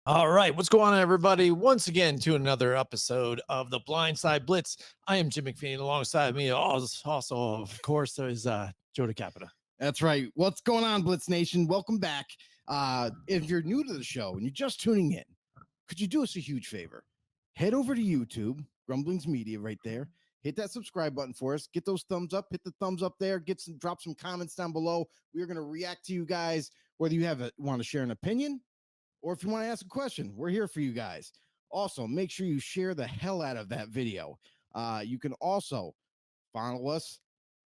All right, what's going on, everybody? Once again, to another episode of the Blindside Blitz. I am Jim McPhee. Alongside me, also, of course, is Joe DeCapita. That's right. What's going on, Blitz Nation? Welcome back. If you're new to the show and you're just tuning in, could you do us a huge favor? Head over to YouTube, Grumblings Media, right there. Hit that subscribe button for us. Get those thumbs up. Hit the thumbs up there. Drop some comments down below. We are going to react to you guys, whether you want to share an opinion or if you want to ask a question. We're here for you guys. Also, make sure you share the hell out of that video. You can also follow us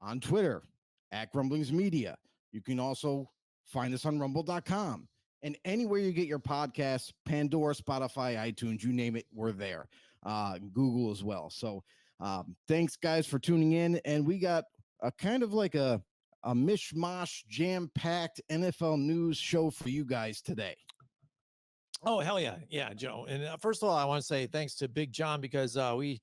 on Twitter at Grumblings Media. You can also find us on rumble.com and anywhere you get your podcasts, Pandora, Spotify, iTunes, you name it, we're there. Google as well. So thanks, guys, for tuning in. And we got a kind of like a mishmash, jam-packed NFL news show for you guys today. Oh, hell yeah. Yeah, Joe. And first of all, I want to say thanks to Big John because we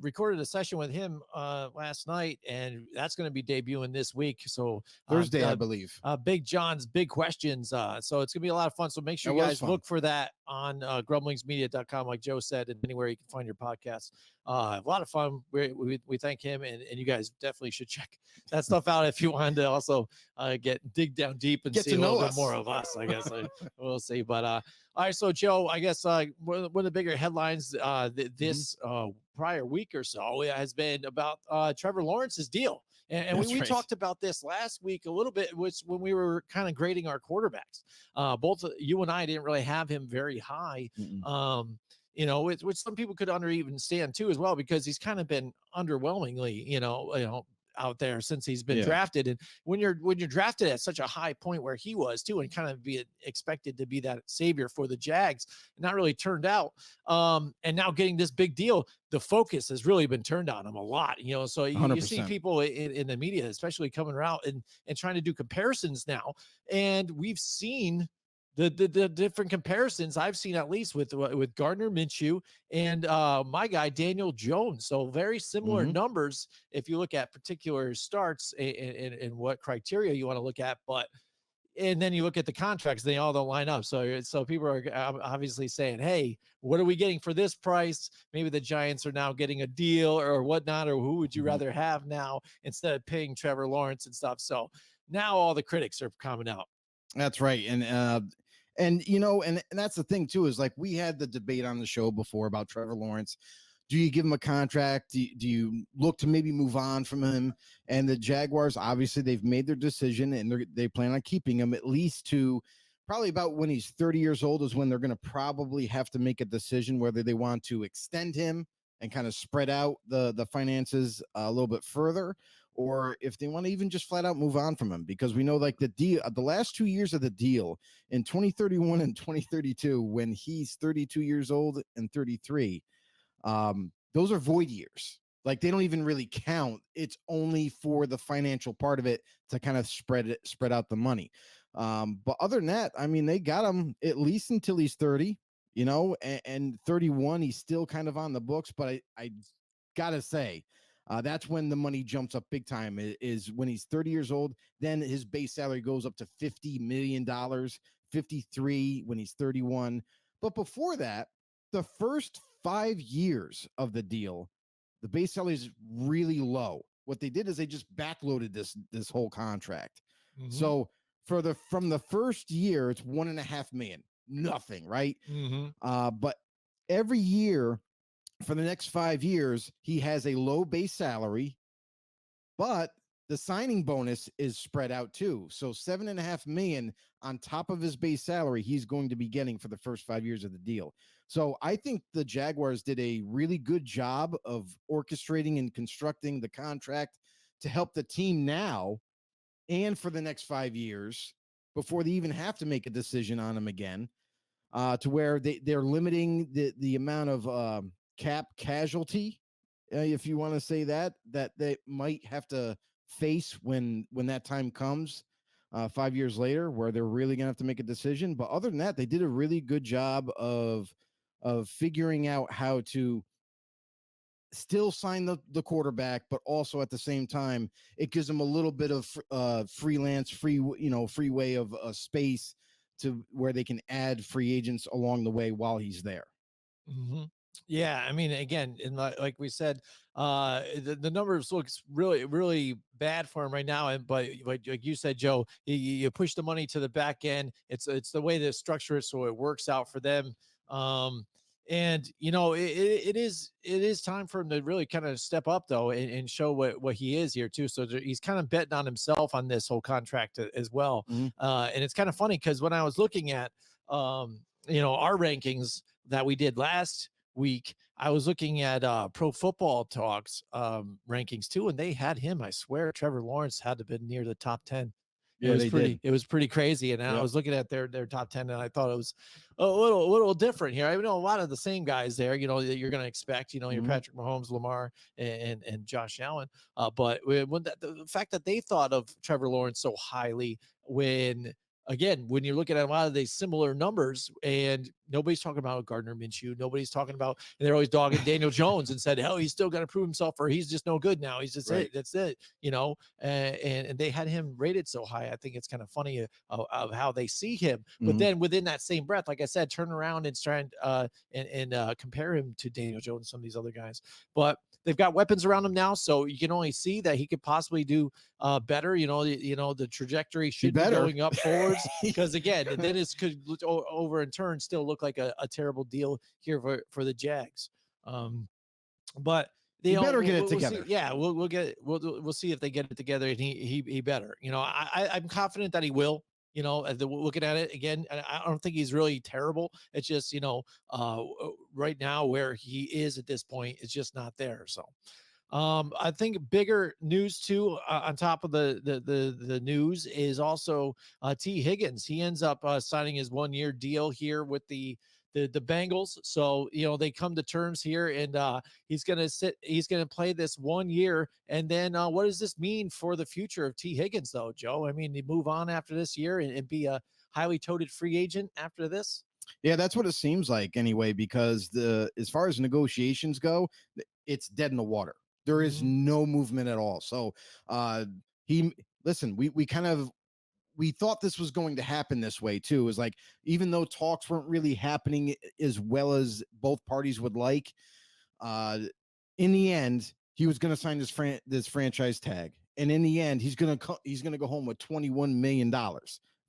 recorded a session with him last night, and that's going to be debuting this week. So Thursday, I believe. Big John's Big Questions. So it's going to be a lot of fun. So make sure you guys look for that on grumblingsmedia.com, like Joe said, and anywhere you can find your podcast. A lot of fun. We thank him, and you guys definitely should check that stuff out if you wanted to also dig down deep and see a little bit more of us, I guess. We'll see. But all right, so Joe, I guess one of the bigger headlines this prior week or so has been about Trevor Lawrence's deal. And we talked about this last week a little bit, which when we were kind of grading our quarterbacks. Both you and I didn't really have him very high. Which some people could even stand too as well, because he's kind of been underwhelmingly, out there since he's been drafted. And when you're drafted at such a high point where he was too, and kind of be expected to be that savior for the Jags, not really turned out. And now getting this big deal, the focus has really been turned on him a lot, so you see people in the media, especially coming around and trying to do comparisons now. And we've seen the different comparisons I've seen, at least with Gardner Minshew and my guy Daniel Jones. So very similar numbers if you look at particular starts and what criteria you want to look at. And then you look at the contracts, they all don't line up. So people are obviously saying, hey, what are we getting for this price? Maybe the Giants are now getting a deal or whatnot, or who would you rather have now instead of paying Trevor Lawrence and stuff. So now all the critics are coming out. That's right. And that's the thing too, is like we had the debate on the show before about Trevor Lawrence. Do you give him a contract? Do you look to maybe move on from him? And the Jaguars, obviously, they've made their decision, and they plan on keeping him at least to probably about when he's 30 years old is when they're going to probably have to make a decision whether they want to extend him and kind of spread out the finances a little bit further, or if they want to even just flat out move on from him, because we know like the deal, the last 2 years of the deal in 2031 and 2032, when he's 32 years old and 33, those are void years. Like they don't even really count. It's only for the financial part of it to kind of spread out the money. But other than that, I mean, they got him at least until he's 30, and 31, he's still kind of on the books. But I gotta say, that's when the money jumps up big time, is when he's 30 years old. Then his base salary goes up to $50 million, 53 when he's 31. But before that, the first 5 years of the deal, the base salary is really low. What they did is they just backloaded this whole contract. So from the first year, it's $1.5 million, nothing, right? But every year for the next 5 years, he has a low base salary, but the signing bonus is spread out too. So $7.5 million on top of his base salary, he's going to be getting for the first 5 years of the deal. So I think the Jaguars did a really good job of orchestrating and constructing the contract to help the team now and for the next 5 years before they even have to make a decision on him again, to where they're limiting the amount of cap casualty, if you want to say that they might have to face when that time comes 5 years later, where they're really gonna have to make a decision. But other than that, they did a really good job of figuring out how to still sign the quarterback, but also at the same time, it gives them a little bit of freelance, free way of space to where they can add free agents along the way while he's there. Mm-hmm. Yeah, I mean, again, like we said, the numbers looks really, really bad for him right now. And but like you said, Joe, you push the money to the back end. It's the way they structure it so it works out for them. Um, and it is time for him to really kind of step up though and show what he is here too. So he's kind of betting on himself on this whole contract as well. Mm-hmm. And it's kind of funny because when I was looking at our rankings that we did last week, I was looking at Pro Football Talks rankings too, and they had him. I swear, Trevor Lawrence had to have been near the top 10. Yeah, It was pretty crazy. And I was looking at their top 10, and I thought it was a little different here. I know a lot of the same guys there, that you're going to expect, your Patrick Mahomes, Lamar, and Josh Allen. But the fact that they thought of Trevor Lawrence so highly when you're looking at a lot of these similar numbers, and nobody's talking about Gardner Minshew, nobody's talking about, and they're always dogging Daniel Jones and said, hell, he's still got to prove himself, or he's just no good now. He's just it. That's it, and they had him rated so high. I think it's kind of funny of how they see him. But then within that same breath, like I said, turn around and try and compare him to Daniel Jones and some of these other guys. But they've got weapons around him now, so you can only see that he could possibly do better. The trajectory should be going up forwards, because again, then this could over in turn still look like a terrible deal here for the Jags. But they better get it together. We'll see if they get it together, and he better. I'm confident that he will. Looking at it again, I don't think he's really terrible. It's just right now where he is at this point, it's just not there. So I think bigger news too, on top of the news, is also Tee Higgins. He ends up signing his 1-year deal here with the Bengals. So they come to terms here, and he's gonna play this 1 year. And then what does this mean for the future of Tee Higgins though, Joe? I mean, they move on after this year and be a highly touted free agent after this. Yeah, that's what it seems like anyway, because as far as negotiations go, it's dead in the water. There is no movement at all. So we thought this was going to happen this way too. It was like, even though talks weren't really happening as well as both parties would like, in the end, he was going to sign this franchise tag. And in the end, he's going to go home with $21 million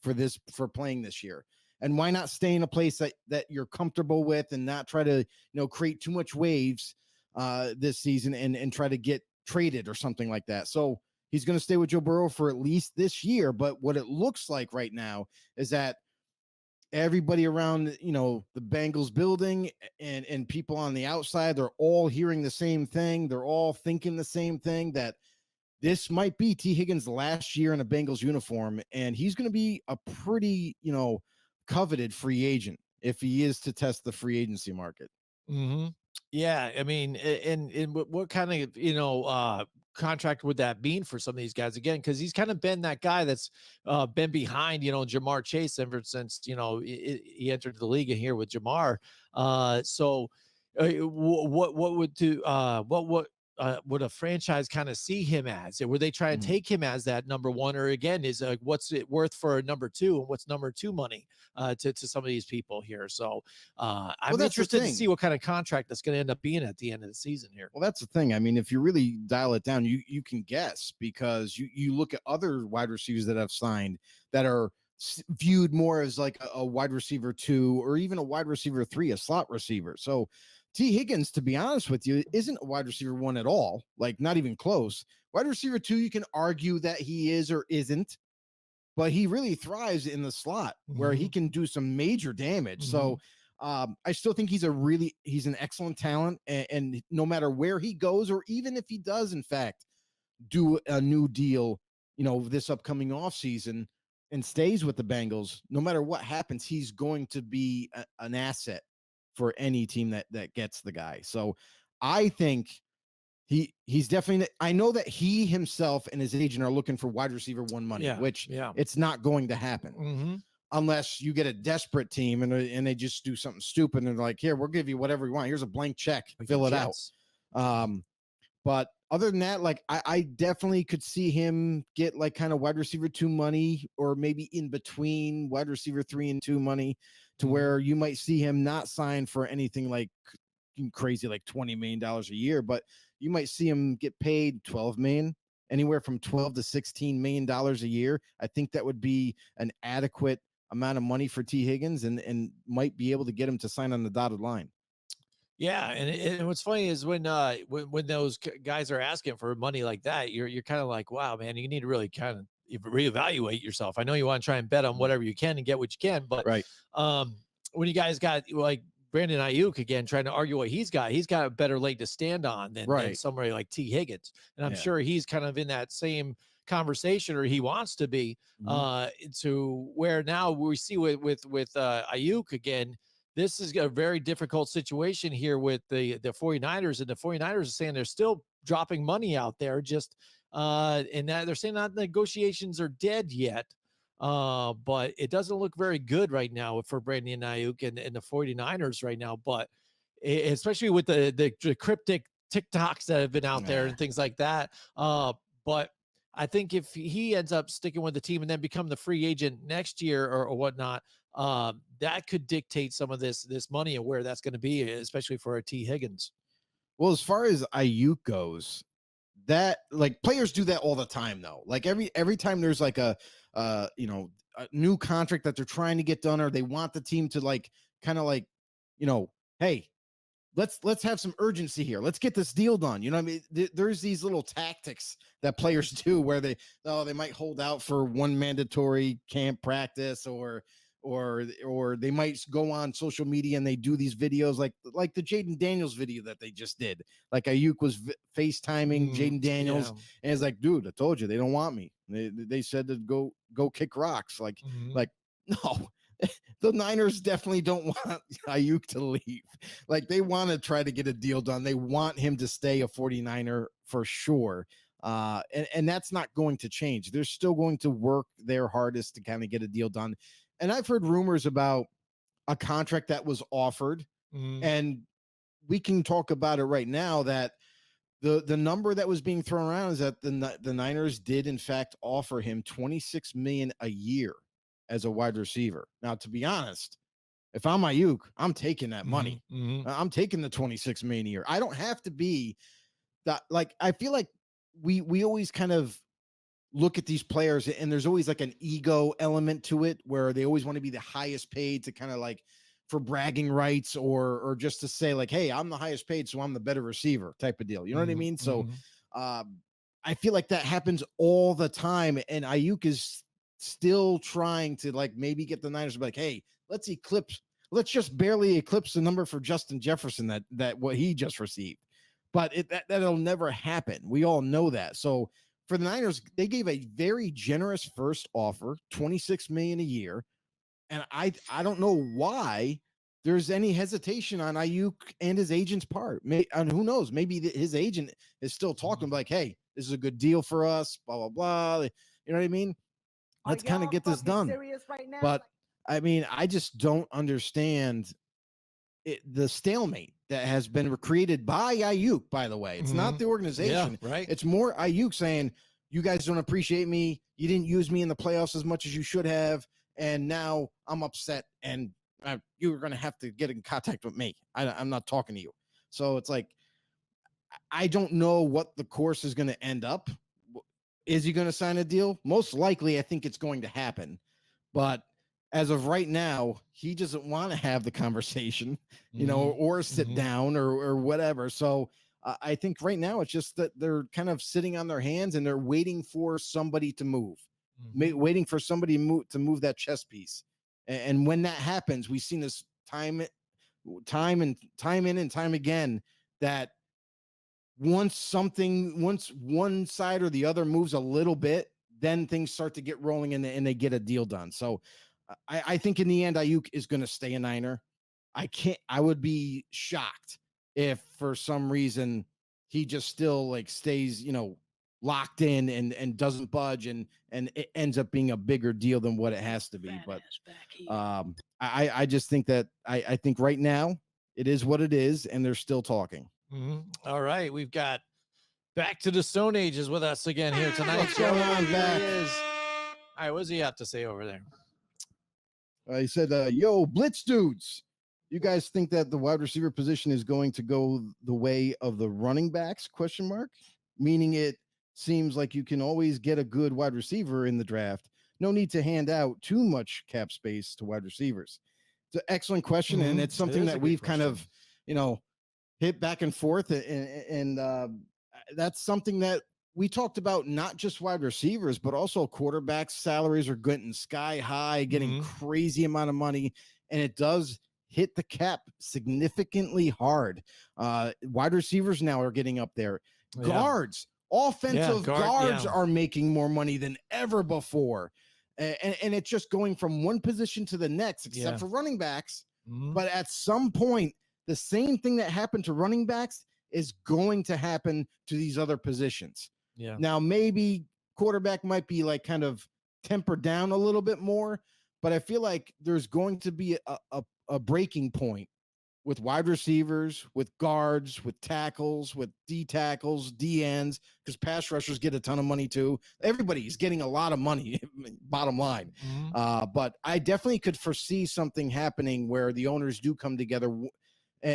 for playing this year. And why not stay in a place that you're comfortable with and not try to, create too much waves this season and try to get traded or something like that. So he's going to stay with Joe Burrow for at least this year. But what it looks like right now is that everybody around, the Bengals building and people on the outside, they're all hearing the same thing. They're all thinking the same thing, that this might be Tee Higgins' last year in a Bengals uniform. And he's going to be a pretty, coveted free agent if he is to test the free agency market. Mm-hmm. Yeah, I mean, and what kind of contract would that mean for some of these guys again? Because he's kind of been that guy that's been behind Jamar Chase ever since he entered the league in here with Jamar. What would a franchise kind of see him as? Would they try and take him as that number one, or again, is what's it worth for a number two, and what's number two money to some of these people here? So I'm interested to see what kind of contract that's going to end up being at the end of the season here. Well, that's the thing. I mean, if you really dial it down, you can guess, because you look at other wide receivers that have signed that are viewed more as like a wide receiver 2, or even a wide receiver 3, a slot receiver. So Tee Higgins, to be honest with you, isn't a wide receiver 1 at all, like not even close. Wide receiver 2, you can argue that he is or isn't, but he really thrives in the slot where he can do some major damage. So I still think he's an excellent talent, and no matter where he goes, or even if he does, in fact, do a new deal, this upcoming offseason and stays with the Bengals, no matter what happens, he's going to be an asset for any team that gets the guy. So I think he's definitely, I know that he himself and his agent are looking for wide receiver 1 money, which it's not going to happen unless you get a desperate team and they just do something stupid and they're like, here, we'll give you whatever you want. Here's a blank check, fill it out. But other than that, like I definitely could see him get like kind of wide receiver 2 money, or maybe in between wide receiver 3 and 2 money, to where you might see him not sign for anything like crazy, like $20 million a year, but you might see him get paid 12 million, anywhere from 12 to $16 million a year. I think that would be an adequate amount of money for Tee Higgins, and might be able to get him to sign on the dotted line. Yeah, and what's funny is when those guys are asking for money like that, you're kind of like, wow, man, you need to really kind of reevaluate yourself. I know you want to try and bet on whatever you can and get what you can, but right. When you guys got like Brandon Ayuk again trying to argue what he's got a better leg to stand on than somebody like Tee Higgins, and I'm sure he's kind of in that same conversation, or he wants to be, to where now we see with Ayuk again. This is a very difficult situation here with the 49ers, and the 49ers are saying they're still dropping money out there, just and that they're saying that negotiations are dead yet. But it doesn't look very good right now for Brandon Ayuk and the 49ers right now, but especially with the cryptic TikToks that have been out there and things like that. But I think if he ends up sticking with the team and then become the free agent next year or whatnot, that could dictate some of this money and where that's going to be, especially for a Tee Higgins. Well, as far as Ayuk goes, that like players do that all the time though. Like every time there's like a new contract that they're trying to get done, or they want the team to like kind of like, hey, let's have some urgency here. Let's get this deal done. You know what I mean? There's these little tactics that players do where they might hold out for one mandatory camp practice, or they might go on social media and they do these videos like the Jaden Daniels video that they just did. Like Ayuk was FaceTiming Jaden Daniels, and it's like, dude, I told you they don't want me. They said to go kick rocks. Like no. The Niners definitely don't want Ayuk to leave. Like they want to try to get a deal done. They want him to stay a 49er for sure. And that's not going to change. They're still going to work their hardest to kind of get a deal done. And I've heard rumors about a contract that was offered, and we can talk about it right now, that the number that was being thrown around is that the Niners did in fact offer him $26 million a year as a wide receiver. Now, to be honest, if I'm Ayuk, I'm taking that money. I'm taking the $26 million a year. I don't have to be that. Like, I feel like we always kind of look at these players, and there's always like an ego element to it where they always want to be the highest paid to kind of like for bragging rights, or just to say like, hey, I'm the highest paid, so I'm the better receiver type of deal. You know what I mean? So I feel like that happens all the time, and Ayuk is still trying to like maybe get the Niners to be like, hey, let's just barely eclipse the number for Justin Jefferson that what he just received. But that'll never happen. We all know that. So for the Niners, they gave a very generous first offer, $26 million a year. And I don't know why there's any hesitation on Ayuk and his agent's part. And who knows? Maybe his agent is still talking like, hey, this is a good deal for us, blah, blah, blah. You know what I mean? Let's kind of get this done. Right, but I mean, I just don't understand the stalemate that has been created by Ayuk, by the way. It's not the organization. Yeah, right. It's more Ayuk saying, you guys don't appreciate me. You didn't use me in the playoffs as much as you should have. And now I'm upset, and you're going to have to get in contact with me. I'm not talking to you. So it's like, I don't know what the course is going to end up. Is he going to sign a deal? Most likely, I think it's going to happen. But as of right now, he doesn't want to have the conversation, or sit down or whatever. So I think right now it's just that they're kind of sitting on their hands, and they're waiting for somebody to move, waiting for somebody to move that chess piece. And when that happens, we've seen this time in and time again, that once one side or the other moves a little bit, then things start to get rolling, and they get a deal done. So I think in the end, Ayuk is going to stay a Niner. I would be shocked if for some reason he just still like stays, locked in and doesn't budge, and it ends up being a bigger deal than what it has to be. But I just think that I think right now it is what it is, and they're still talking. All right. We've got Back to the Stone Age is with us again here tonight. What's going on, Here back? he is. All right, what does he have to say over there? He said, yo, blitz dudes, you guys think that the wide receiver position is going to go the way of the running backs, ? Meaning it seems like you can always get a good wide receiver in the draft. No need to hand out too much cap space to wide receivers. It's an excellent question, and it's something that we've kind of, hit back and forth, and that's something that we talked about, not just wide receivers, but also quarterbacks. Salaries are getting sky high, getting crazy amount of money, and it does hit the cap significantly hard. Wide receivers now are getting up there. Guards, offensive guards are making more money than ever before. And it's just going from one position to the next, except for running backs. But at some point, the same thing that happened to running backs is going to happen to these other positions. Yeah. Now, maybe quarterback might be like kind of tempered down a little bit more, but I feel like there's going to be a breaking point with wide receivers, with guards, with tackles, with D tackles, D ends, because pass rushers get a ton of money too. Everybody's getting a lot of money, bottom line. But I definitely could foresee something happening where the owners do come together,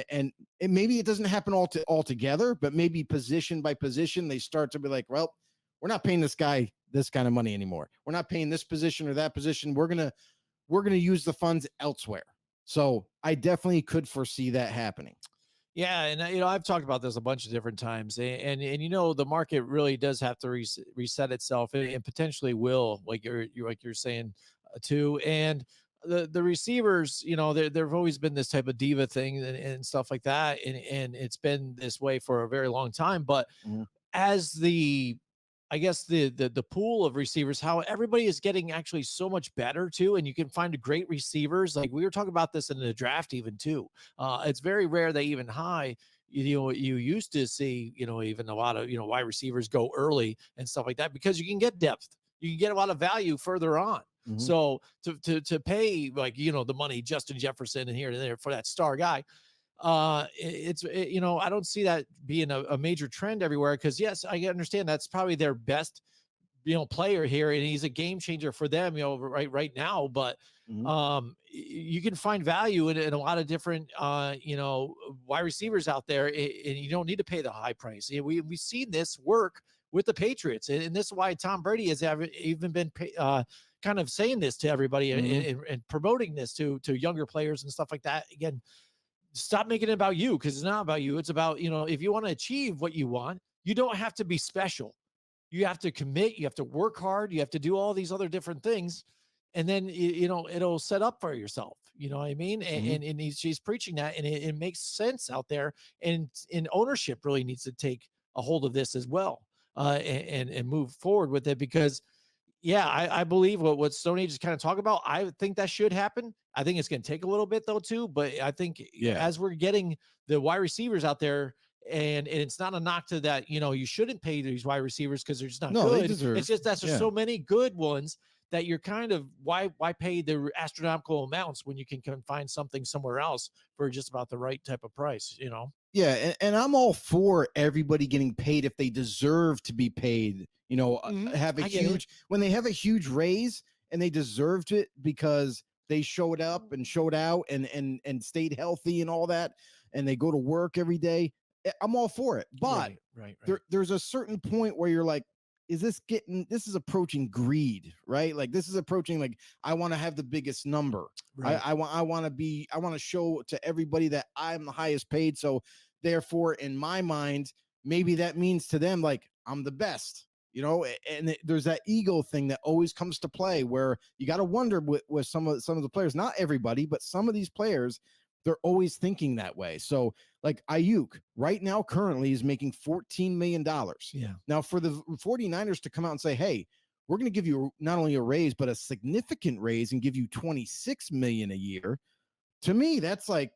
and maybe it doesn't happen all together, but maybe position by position, they start to be like, well, we're not paying this guy this kind of money anymore. We're not paying this position or that position. We're gonna use the funds elsewhere. So I definitely could foresee that happening. Yeah, and I've talked about this a bunch of different times, and the market really does have to reset itself, and potentially will, like you're saying too. And the receivers, there've always been this type of diva thing and stuff like that, and it's been this way for a very long time. But as I guess the pool of receivers, how everybody is getting actually so much better too, and you can find great receivers. Like we were talking about this in the draft even too. It's very rare that even high, you used to see, even a lot of, wide receivers go early and stuff like that, because you can get depth. You can get a lot of value further on. So to pay the money, Justin Jefferson and here and there for that star guy, I don't see that being a major trend everywhere, because yes, I understand that's probably their best player here, and he's a game changer for them right now. But you can find value in a lot of different wide receivers out there, and you don't need to pay the high price. We've seen this work with the Patriots, and this is why Tom Brady has even been kind of saying this to everybody and promoting this to younger players and stuff like that. Again, stop making it about you, because it's not about you. It's about, if you want to achieve what you want, you don't have to be special. You have to commit. You have to work hard. You have to do all these other different things. And then, it'll set up for yourself. You know what I mean? And she's preaching that, and it makes sense out there. And ownership really needs to take a hold of this as well, and move forward with it, because I believe what Stone Age is kind of talking about. I think that should happen. I think it's going to take a little bit though too, but I think as we're getting the wide receivers out there, and it's not a knock to that, you shouldn't pay these wide receivers because they're just not good. It's just that there's so many good ones that you're kind of, why pay the astronomical amounts when you can find something somewhere else for just about the right type of price, Yeah, and I'm all for everybody getting paid if they deserve to be paid. Have a huge, when they have a huge raise and they deserved it because they showed up and showed out and stayed healthy and all that, and they go to work every day. I'm all for it. But right. There's a certain point where you're like, this is approaching greed, right? Like this is approaching, like, I want to have the biggest number. Right. I want to show to everybody that I'm the highest paid. So therefore, in my mind, maybe that means to them, like, I'm the best, and there's that ego thing that always comes to play, where you got to wonder with some of the players, not everybody, but some of these players, they're always thinking that way. So like Ayuk right now currently is making $14 million. Yeah. Now for the 49ers to come out and say, hey, we're going to give you not only a raise, but a significant raise and give you $26 million a year. To me, that's like,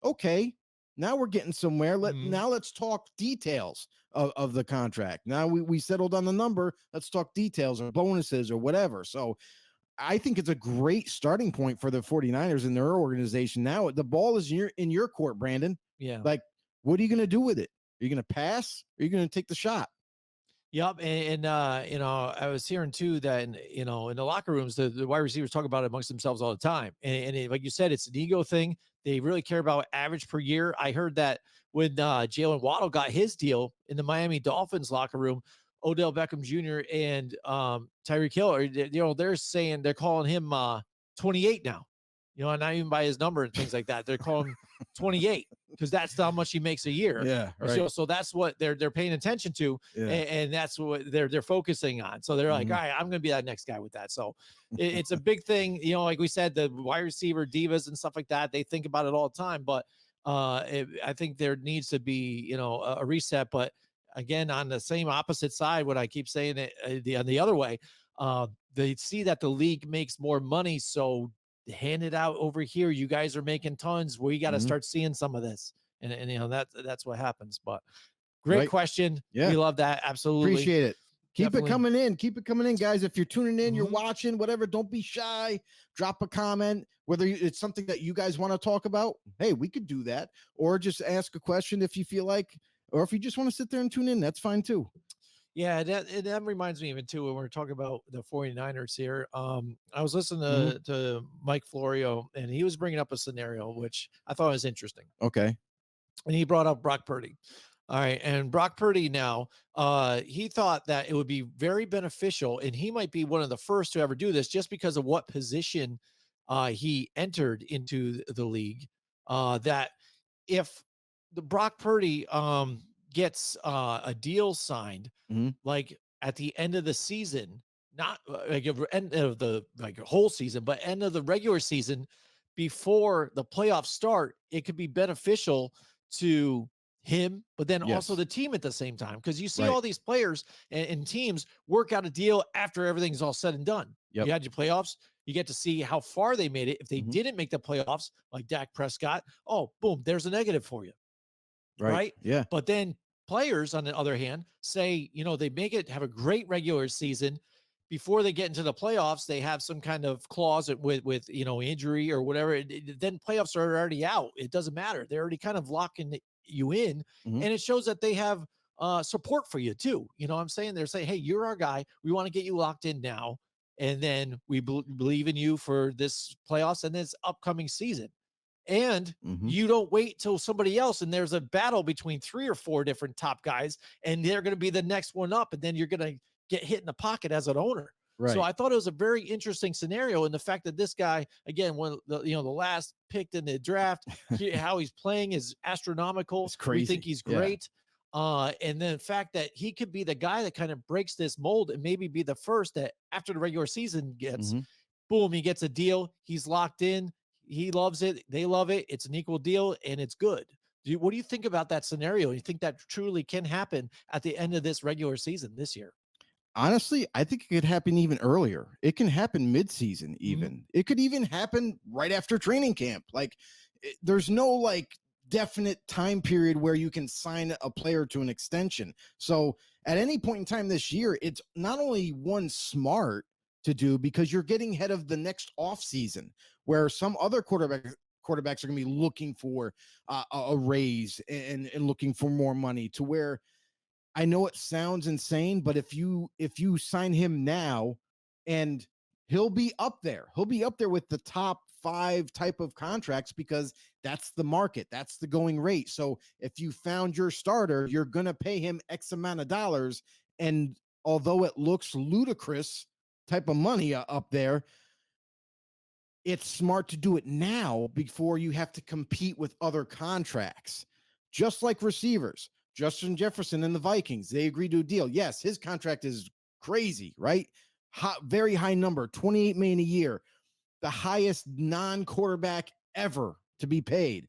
okay, now we're getting somewhere. Now let's talk details of the contract. Now we settled on the number. Let's talk details or bonuses or whatever. So I think it's a great starting point for the 49ers and their organization. Now the ball is in your court, Brandon. Yeah. Like, what are you going to do with it? Are you going to pass? Or are you going to take the shot? Yep, I was hearing too that in the locker rooms, the wide receivers talk about it amongst themselves all the time, like you said, it's an ego thing. They really care about average per year. I heard that when Jalen Waddle got his deal in the Miami Dolphins locker room, Odell Beckham Jr. and Tyreek Hill, they're saying they're calling him 28 now. Not even by his number and things like that. They're calling him 28 because that's how much he makes a year. Yeah, right. So that's what they're paying attention to, Yeah. and that's what they're focusing on. So they're like, all right, I'm going to be that next guy with that. So it's a big thing. Like we said, the wide receiver divas and stuff like that, they think about it all the time. But I think there needs to be, a reset. But again, on the same opposite side, what I keep saying it on the other way, they see that the league makes more money, so hand it out over here. You guys are making tons. We got to start seeing some of this, and that's what happens. But great question. Yeah, we love that. Absolutely appreciate it. Keep Definitely. it coming in. Keep it coming in, guys. If you're tuning in, you're watching, whatever, don't be shy. Drop a comment. Whether it's something that you guys want to talk about, hey, we could do that. Or just ask a question if you feel like, or if you just want to sit there and tune in, that's fine too. Yeah, that reminds me even too when we're talking about the 49ers here. I was listening to Mike Florio, and he was bringing up a scenario which I thought was interesting. Okay. And he brought up Brock Purdy. All right. And Brock Purdy now, he thought that it would be very beneficial, and he might be one of the first to ever do this just because of what position he entered into the league. That if the Brock Purdy gets a deal signed, like at the end of the season, not like end of the whole season, but end of the regular season before the playoffs start, it could be beneficial to him, but then also the team at the same time. Because you see all these players and teams work out a deal after everything's all said and done. You had your playoffs. You get to see how far they made it. If they didn't make the playoffs, like Dak Prescott, oh, boom, there's a negative for you. Right? Yeah. But then players, on the other hand, say, they make it, have a great regular season. Before they get into the playoffs, they have some kind of clause with injury or whatever. Then playoffs are already out. It doesn't matter. They're already kind of locking you in, and it shows that they have support for you too. You know what I'm saying? They're saying, hey, you're our guy. We want to get you locked in now, and then we believe in you for this playoffs and this upcoming season. And you don't wait till somebody else and there's a battle between 3 or 4 different top guys, and they're going to be the next one up, and then you're going to get hit in the pocket as an owner. So I thought it was a very interesting scenario, and the fact that this guy, again, one the last picked in the draft, how he's playing is astronomical. It's crazy. We think he's great. And then the fact that he could be the guy that kind of breaks this mold and maybe be the first that after the regular season gets boom, he gets a deal. He's locked in. He loves it. They love it. It's an equal deal, and it's good. What do you think about that scenario? You think that truly can happen at the end of this regular season this year? Honestly, I think it could happen even earlier. It can happen mid-season even. It could even happen right after training camp. Like, there's no definite time period where you can sign a player to an extension. So at any point in time this year, it's not only one smart to do because you're getting ahead of the next off season where some other quarterbacks are going to be looking for a raise and looking for more money, to where I know it sounds insane, but if you sign him now, and he'll be up there with the top 5 type of contracts, because that's the market, that's the going rate. So if you found your starter, you're going to pay him X amount of dollars. And although it looks ludicrous type of money up there, it's smart to do it now before you have to compete with other contracts. Just like receivers, Justin Jefferson and the Vikings, they agreed to a deal. Yes, his contract is crazy, right? Very high number, $28 million a year, the highest non-quarterback ever to be paid.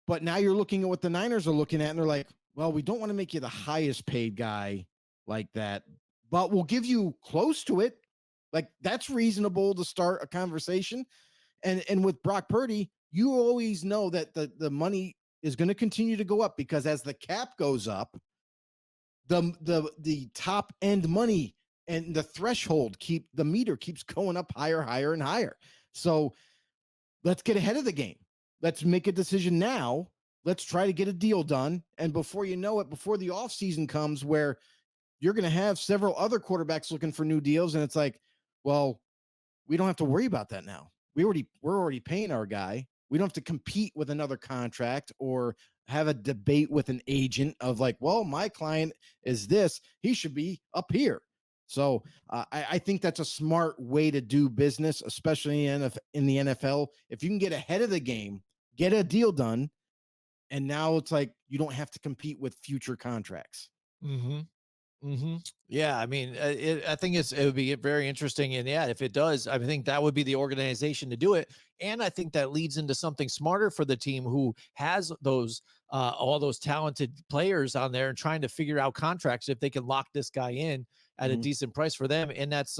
But now you're looking at what the Niners are looking at, and they're like, well, we don't want to make you the highest paid guy like that, but we'll give you close to it. Like, that's reasonable to start a conversation. And with Brock Purdy, you always know that the money is going to continue to go up, because as the cap goes up, the top end money and the threshold the meter keeps going up higher and higher. So let's get ahead of the game. Let's make a decision now. Let's try to get a deal done. And before you know it, before the offseason comes, where you're going to have several other quarterbacks looking for new deals. And it's like, well, we don't have to worry about that now. We're already paying our guy. We don't have to compete with another contract or have a debate with an agent of like, well, my client is this, he should be up here. So I think that's a smart way to do business, especially in the NFL. If you can get ahead of the game, get a deal done, and now it's like you don't have to compete with future contracts. Mm-hmm. Mm-hmm. Yeah, I mean, I think it would be very interesting, and yeah, if it does, I think that would be the organization to do it, and I think that leads into something smarter for the team who has those all those talented players on there and trying to figure out contracts if they can lock this guy in at a decent price for them, and that's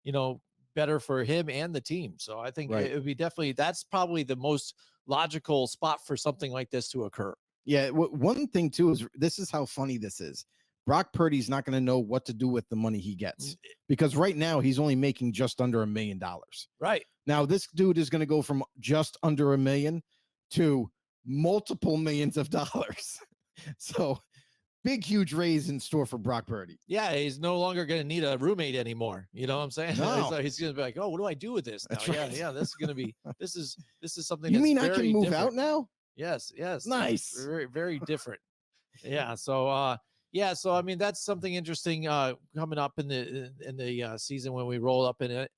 you know, better for him and the team. So I think Right. it would be definitely, that's probably the most logical spot for something like this to occur. Yeah, one thing too is this is how funny this is. Brock Purdy's not going to know what to do with the money he gets because right now he's only making just under $1 million. Right. Now this dude is going to go from just under $1 million to multiple millions of dollars. So big, huge raise in store for Brock Purdy. Yeah, he's no longer going to need a roommate anymore. You know what I'm saying? No. He's going to be like, oh, what do I do with this now? That's right. Yeah, this is going to be, this is something. You that's mean very I can move different. out now? Yes. Nice. Very, very different. Yeah. So, yeah. So, I mean, that's something interesting coming up in the season when we roll up in it.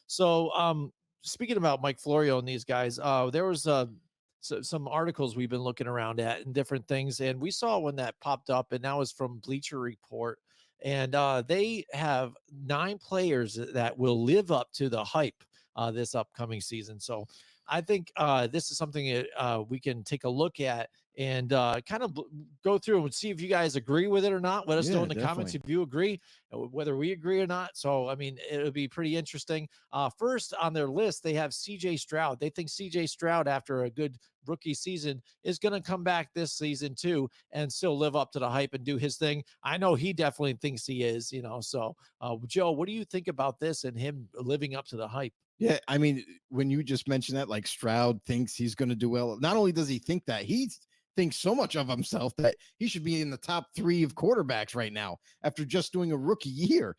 So, speaking about Mike Florio and these guys, there was some articles we've been looking around at and different things, and we saw one that popped up, and that was from Bleacher Report, and they have 9 players that will live up to the hype this upcoming season. So I think this is something that we can take a look at and kind of go through and see if you guys agree with it or not. Let us know in the comments if you agree, whether we agree or not. So, I mean, it'll be pretty interesting. First on their list, they have CJ Stroud. They think CJ Stroud, after a good rookie season, is going to come back this season too and still live up to the hype and do his thing. I know he definitely thinks he is, you know. So, Joe, what do you think about this and him living up to the hype? Yeah, I mean, when you just mentioned that, like Stroud thinks he's going to do well. Not only does he think that, he thinks so much of himself that he should be in the top 3 of quarterbacks right now after just doing a rookie year.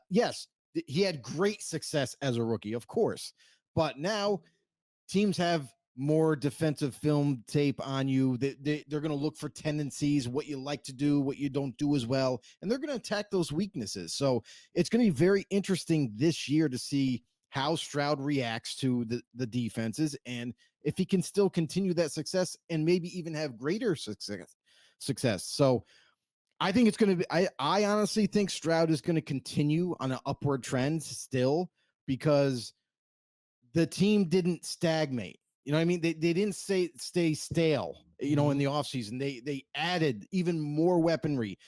Yes, he had great success as a rookie, of course, but now teams have more defensive film tape on you. They're going to look for tendencies, what you like to do, what you don't do as well, and they're going to attack those weaknesses. So it's going to be very interesting this year to see how Stroud reacts to the defenses and if he can still continue that success and maybe even have greater success. So I think it's going to be, I honestly think Stroud is going to continue on an upward trend still because the team didn't stagnate. You know what I mean? They didn't stay stale, you know, in the offseason. They added even more weaponry,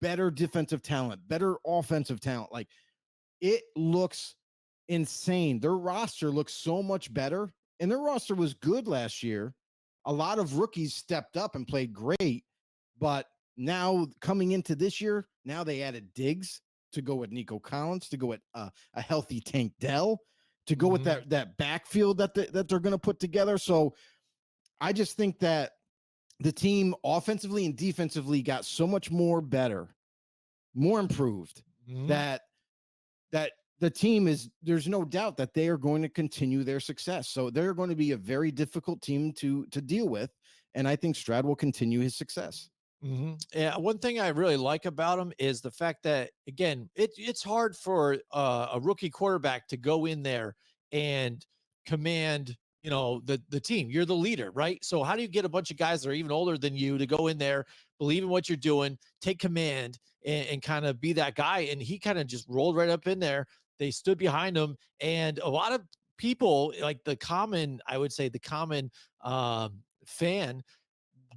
better defensive talent, better offensive talent. Like, it looks insane. Their roster looks so much better, and their roster was good last year. A lot of rookies stepped up and played great, but now coming into this year, now they added Diggs to go with Nico Collins, to go with a healthy Tank Dell, to go with that backfield that they're going to put together. So I just think that the team offensively and defensively got so much more better, more improved, that the team is, there's no doubt that they are going to continue their success. So they're going to be a very difficult team to deal with. And I think Stroud will continue his success. Yeah, one thing I really like about him is the fact that, again, it's hard for a rookie quarterback to go in there and command, you know, the team. You're the leader, right? So how do you get a bunch of guys that are even older than you to go in there, believe in what you're doing, take command, and kind of be that guy? And he kind of just rolled right up in there. They stood behind him, and a lot of people, like I would say the common fan,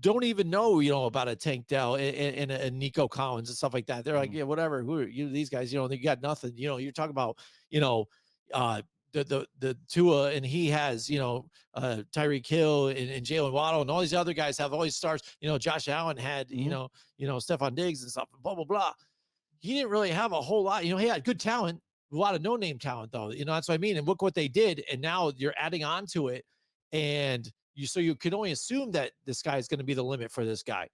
don't even know, you know, about a Tank Dell and a Nico Collins and stuff like that. They're like, yeah, whatever. Who are you? These guys, you know, they got nothing. You know, you're talking about, you know, the Tua, and he has, you know, Tyreek Hill and Jalen Waddle, and all these other guys have all these stars. You know, Josh Allen had, you know, Stephon Diggs and stuff, blah, blah, blah. He didn't really have a whole lot. You know, he had good talent, a lot of no-name talent, though. You know, that's what I mean. And look what they did. And now you're adding on to it. And so you can only assume that this guy is going to be the limit for this guy.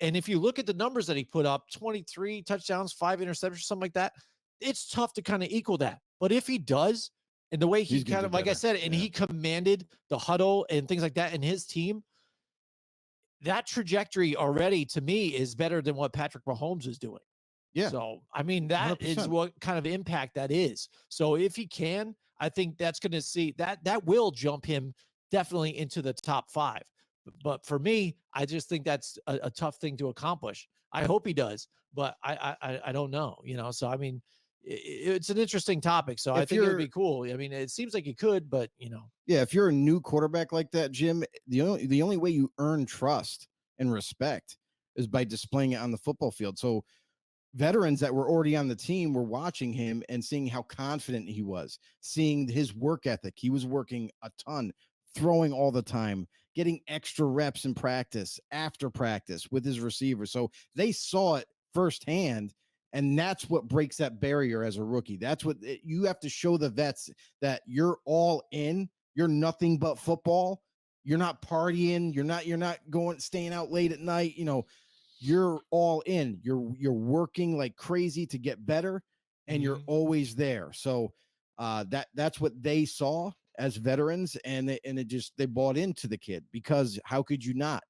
And if you look at the numbers that he put up, 23 touchdowns, 5 interceptions, something like that, it's tough to kind of equal that. But if he does, and the way he kind of, like I said, and he commanded the huddle and things like that in his team, that trajectory already to me is better than what Patrick Mahomes is doing. Yeah. So, I mean, that 100%. Is what kind of impact that is. So if he can, I think that's going to see that will jump him definitely into the top 5. But for me, I just think that's a tough thing to accomplish. I hope he does, but I don't know, so I mean, it's an interesting topic. So I think it would be cool. I mean, it seems like he could, but yeah, if you're a new quarterback like that, Jim, the only way you earn trust and respect is by displaying it on the football field. So veterans that were already on the team were watching him and seeing how confident he was, seeing his work ethic. He was working a ton, throwing all the time, getting extra reps in practice, after practice with his receivers. So they saw it firsthand. And that's what breaks that barrier as a rookie. That's what you have to show the vets, that you're all in. You're nothing but football. You're not partying. You're not staying out late at night. You're all in. You're working like crazy to get better, and you're always there. So that's what they saw as veterans, and they bought into the kid, because how could you not?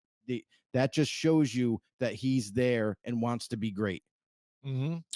That just shows you that he's there and wants to be great.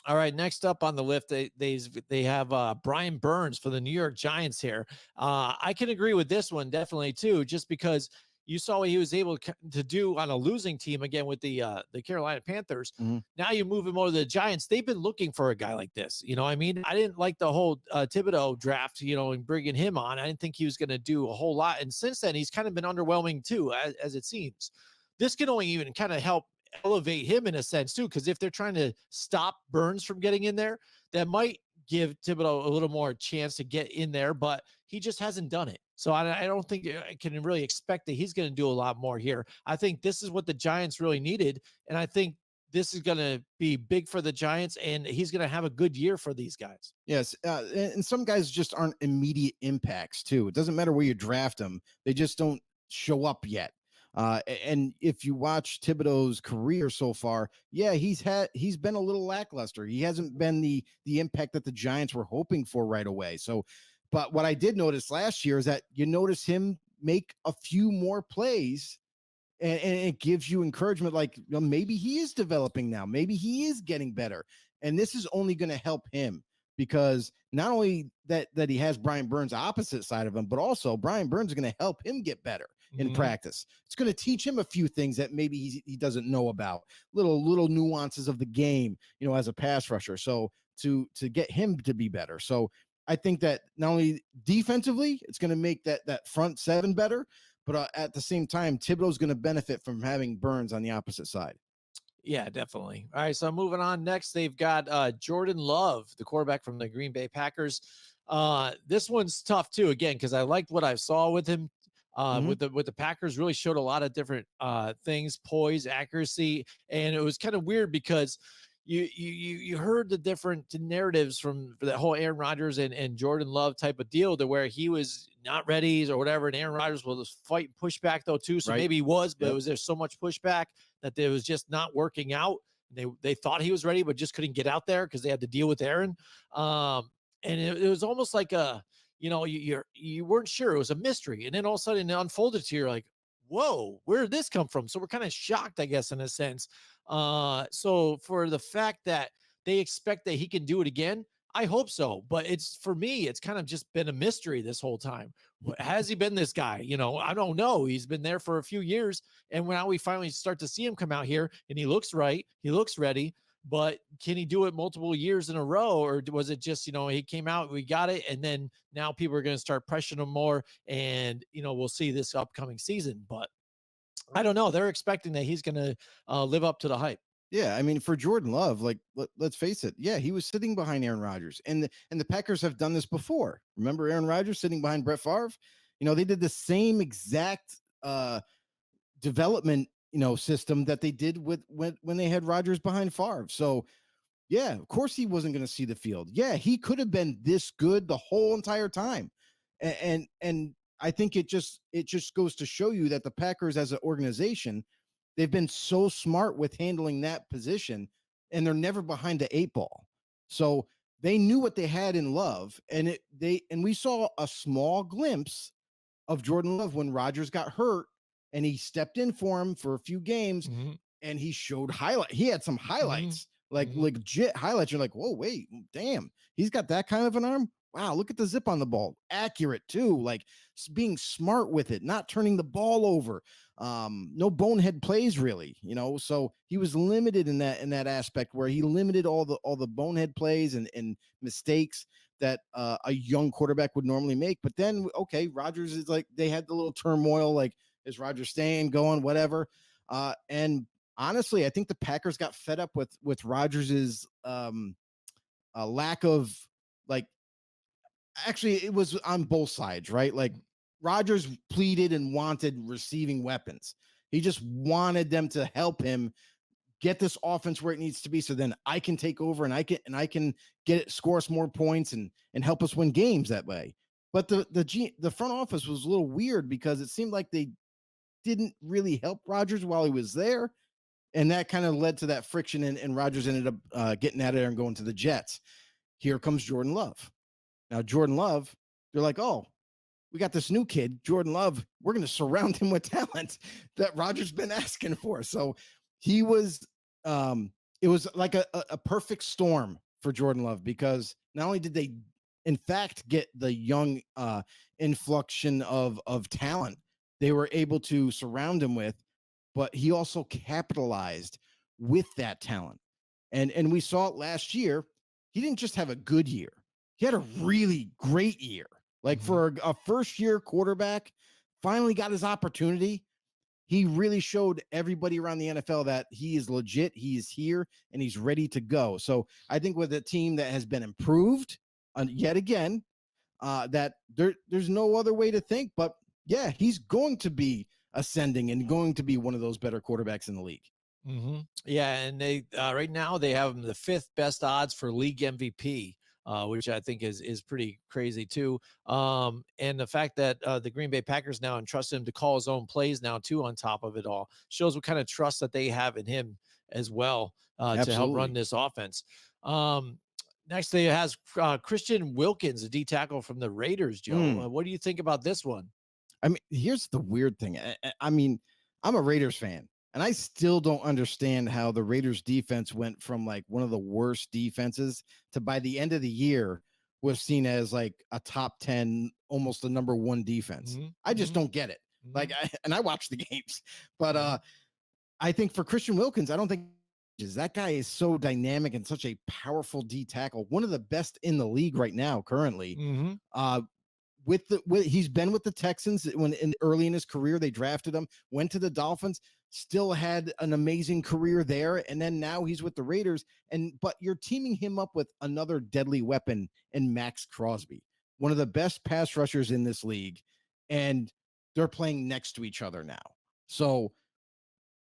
All right, next up on the list, they have Brian Burns for the New York Giants here. I can agree with this one definitely too, just because you saw what he was able to do on a losing team again with the Carolina Panthers. Now you move him over to the Giants. They've been looking for a guy like this. I mean, I didn't like the whole Thibodeau draft, and bringing him on. I didn't think he was going to do a whole lot. And since then, he's kind of been underwhelming too, as it seems. This can only even kind of help elevate him in a sense too, because if they're trying to stop Burns from getting in there, that might give Thibodeau a little more chance to get in there, but he just hasn't done it. So I don't think I can really expect that he's going to do a lot more here. I think this is what the Giants really needed, and I think this is going to be big for the Giants, and he's going to have a good year for these guys. Yes, and some guys just aren't immediate impacts too. It doesn't matter where you draft them; they just don't show up yet. And if you watch Thibodeau's career so far, yeah, he's been a little lackluster. He hasn't been the impact that the Giants were hoping for right away. So, but what I did notice last year is that you notice him make a few more plays, and it gives you encouragement. Like, maybe he is developing now. Maybe he is getting better. And this is only going to help him, because not only that he has Brian Burns opposite side of him, but also Brian Burns is going to help him get better in practice. It's going to teach him a few things that maybe he doesn't know about, little nuances of the game, as a pass rusher. So to get him to be better. So I think that not only defensively, it's going to make that front seven better, but at the same time, Thibodeau's going to benefit from having Burns on the opposite side. Yeah, definitely. All right, so moving on. Next, they've got Jordan Love, the quarterback from the Green Bay Packers. This one's tough too, again, because I liked what I saw with him. With the Packers, really showed a lot of different things, poise, accuracy, and it was kind of weird because you heard the different narratives from the whole Aaron Rodgers and Jordan Love type of deal, to where he was not ready or whatever, and Aaron Rodgers was fighting pushback though too, so maybe he was, but there's so much pushback that it was just not working out. They thought he was ready, but just couldn't get out there because they had to deal with Aaron. And it was almost like you weren't sure. It was a mystery. And then all of a sudden it unfolded to you. You're like, whoa, where did this come from? So we're kind of shocked, I guess, in a sense. So for the fact that they expect that he can do it again, I hope so. But for me, it's kind of just been a mystery this whole time. Has he been this guy? I don't know. He's been there for a few years. And now we finally start to see him come out here and he looks right. He looks ready. But can he do it multiple years in a row? Or was it just, he came out, we got it, and then now people are going to start pressuring him more, and, we'll see this upcoming season. But I don't know. They're expecting that he's going to live up to the hype. Yeah, I mean, for Jordan Love, like, let's face it. Yeah, he was sitting behind Aaron Rodgers, and the Packers have done this before. Remember Aaron Rodgers sitting behind Brett Favre? They did the same exact development system that they did when they had Rodgers behind Favre. So yeah, of course he wasn't going to see the field. Yeah, he could have been this good the whole entire time. And I think it just goes to show you that the Packers as an organization, they've been so smart with handling that position, and they're never behind the 8 ball. So they knew what they had in Love, and we saw a small glimpse of Jordan Love when Rodgers got hurt, and he stepped in for him for a few games, and he showed He had some highlights, like legit highlights. You're like, whoa, wait, damn, he's got that kind of an arm. Wow, look at the zip on the ball. Accurate too, like being smart with it, not turning the ball over. No bonehead plays really, So he was limited in that aspect where he limited all the bonehead plays and mistakes that a young quarterback would normally make. But then, okay, Rodgers is like, they had the little turmoil, like, is Rodgers staying, going, whatever. And honestly, I think the Packers got fed up with Rodgers's lack of, like, actually, it was on both sides, right? Like, Rodgers pleaded and wanted receiving weapons. He just wanted them to help him get this offense where it needs to be, so then I can take over and I can get it, score us more points and help us win games that way. But the front office was a little weird because it seemed like they didn't really help Rodgers while he was there, and that kind of led to that friction, and Rodgers ended up getting out of there and going to the Jets. Here comes Jordan Love. Now, Jordan Love, they're like, oh, we got this new kid, Jordan Love. We're going to surround him with talent that Rodgers been asking for. So he was, it was like a perfect storm for Jordan Love, because not only did they, in fact, get the young influxion of talent they were able to surround him with, but he also capitalized with that talent. And we saw it last year. He didn't just have a good year. He had a really great year. Like, for a first-year quarterback, finally got his opportunity. He really showed everybody around the NFL that he is legit, he is here, and he's ready to go. So I think with a team that has been improved yet again, that there's no other way to think. But, yeah, he's going to be ascending and going to be one of those better quarterbacks in the league. Yeah, and they right now they have him the 5th best odds for league MVP. Which I think is pretty crazy too. And the fact that the Green Bay Packers now entrust him to call his own plays now too, on top of it all, shows what kind of trust that they have in him as well to help run this offense. Next, they has Christian Wilkins, a D tackle from the Raiders. Joe, what do you think about this one? I mean, here's the weird thing. I mean, I'm a Raiders fan, and I still don't understand how the Raiders defense went from like one of the worst defenses to, by the end of the year, was seen as like a top 10, almost the number 1 defense. I just don't get it. Like, I watch the games, but I think for Christian Wilkins, I don't think that guy is so dynamic and such a powerful D tackle, one of the best in the league right now, currently. He's been with the Texans when early in his career, they drafted him, went to the Dolphins, still had an amazing career there. And then now he's with the Raiders, but you're teaming him up with another deadly weapon in Max Crosby, one of the best pass rushers in this league. And they're playing next to each other now. So,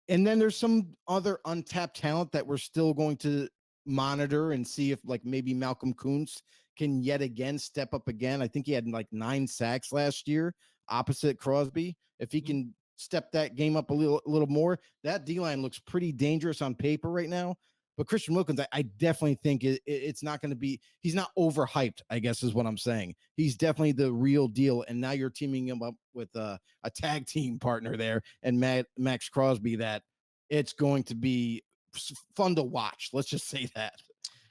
and then there's some other untapped talent that we're still going to monitor and see if, like, maybe Malcolm Kuntz can yet again step up again. I think he had like 9 sacks last year opposite Crosby. If he can step that game up a little more, that D-line looks pretty dangerous on paper right now. But Christian Wilkins, I definitely think it's not going to be, he's not overhyped, I guess is what I'm saying. He's definitely the real deal. And now you're teaming him up with a tag team partner there and Max Crosby, that it's going to be fun to watch. Let's just say that.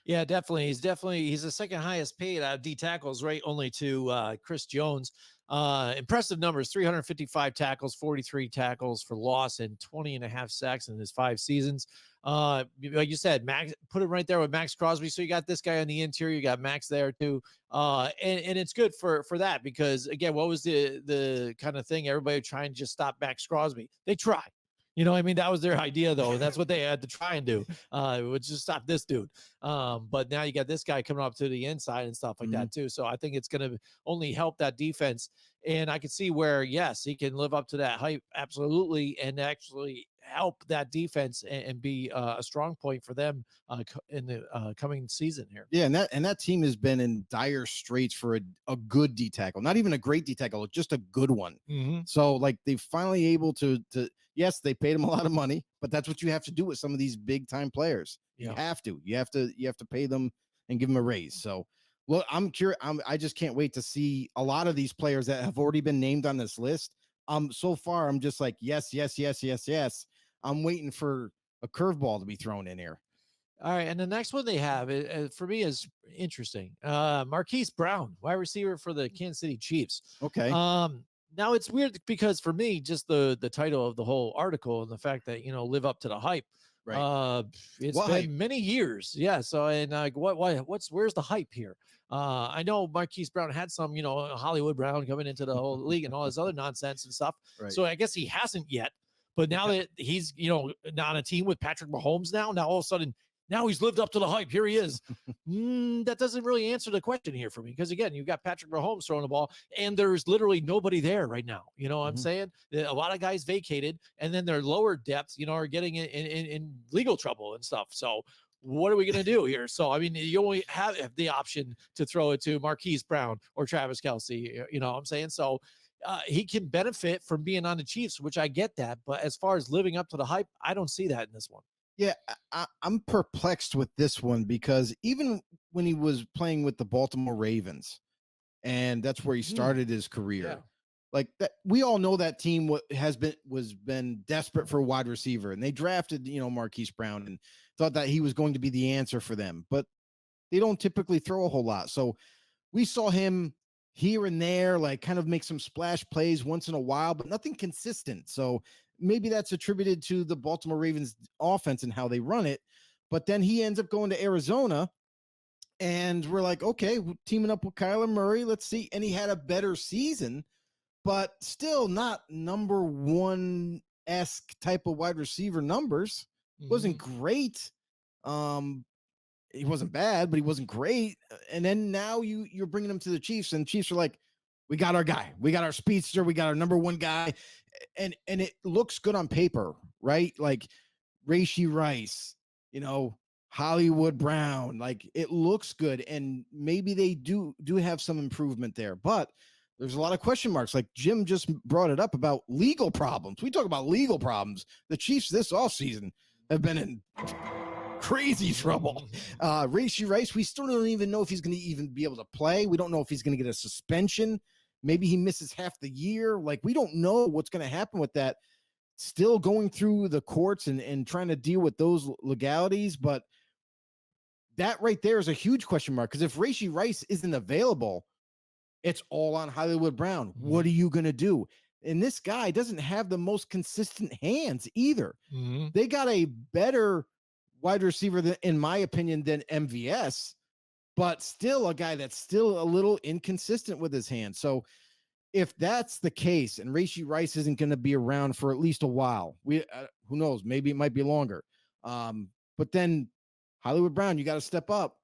Yeah, definitely. He's the second highest paid out of D tackles, right? Only to Chris Jones. Impressive numbers: 355 tackles, 43 tackles for loss, and 20.5 sacks in his 5 seasons. Like you said, Max, put it right there with Max Crosby. So you got this guy on the interior, you got Max there too. And it's good for that, because again, what was the kind of thing everybody trying to just stop Max Crosby? They tried. You know, I mean, that was their idea, though. And that's what they had to try and do. It would just stop this dude. But now you got this guy coming up to the inside and stuff like that, too. So I think it's going to only help that defense. And I can see where, yes, he can live up to that hype. Absolutely. And actually help that defense and be a strong point for them in the coming season here. Yeah. And that team has been in dire straits for a good D tackle, not even a great D tackle, just a good one. So like, they finally able to, Yes, they paid him a lot of money, but that's what you have to do with some of these big time players. You have to pay them and give them a raise. So, well, I'm curious. I just can't wait to see a lot of these players that have already been named on this list. So far, I'm just like, yes, yes, yes, yes, yes. I'm waiting for a curveball to be thrown in here. All right, and the next one they have for me is interesting. Marquise Brown, wide receiver for the Kansas City Chiefs. Okay. Now it's weird because for me, just the title of the whole article and the fact that live up to the hype. Right. It's been many years. Yeah. So and where's the hype here? I know Marquise Brown had some, Hollywood Brown coming into the whole league and all this other nonsense and stuff. Right. So I guess he hasn't yet. But now that he's, not on a team with Patrick Mahomes now all of a sudden, now he's lived up to the hype. Here he is. That doesn't really answer the question here for me. Because again, you've got Patrick Mahomes throwing the ball and there's literally nobody there right now. You know what I'm saying? A lot of guys vacated and then their lower depths, are getting in legal trouble and stuff. So what are we going to do here? So, I mean, you only have the option to throw it to Marquise Brown or Travis Kelce. You know what I'm saying? So he can benefit from being on the Chiefs, which I get that. But as far as living up to the hype, I don't see that in this one. Yeah, I'm perplexed with this one because even when he was playing with the Baltimore Ravens, and that's where he started his career, like that, we all know that team was been desperate for a wide receiver, and they drafted Marquise Brown and thought that he was going to be the answer for them, but they don't typically throw a whole lot. So we saw him here and there, like kind of make some splash plays once in a while, but nothing consistent. So maybe that's attributed to the Baltimore Ravens offense and how they run it. But then he ends up going to Arizona and we're like, okay, teaming up with Kyler Murray. Let's see. And he had a better season, but still not number one-esque type of wide receiver numbers. Wasn't great. He wasn't bad, but he wasn't great. And then now you're bringing him to the Chiefs, and the Chiefs are like, we got our guy, we got our speedster, we got our number one guy, and it looks good on paper, right? Like Rashee Rice, Hollywood Brown, like it looks good, and maybe they do have some improvement there, but there's a lot of question marks. Like Jim just brought it up about legal problems. We talk about legal problems. The Chiefs this offseason have been in crazy trouble. Rashee Rice, we still don't even know if he's going to even be able to play. We don't know if he's going to get a suspension. Maybe he misses half the year. Like, we don't know what's going to happen with that. Still going through the courts and trying to deal with those legalities. But that right there is a huge question mark, because if Rashee Rice isn't available, it's all on Hollywood Brown. What are you going to do? And this guy doesn't have the most consistent hands either. They got a better wide receiver, in my opinion, than MVS, but still a guy that's still a little inconsistent with his hands. So if that's the case and Rashee Rice isn't going to be around for at least a while, who knows, maybe it might be longer. But then Hollywood Brown, you got to step up.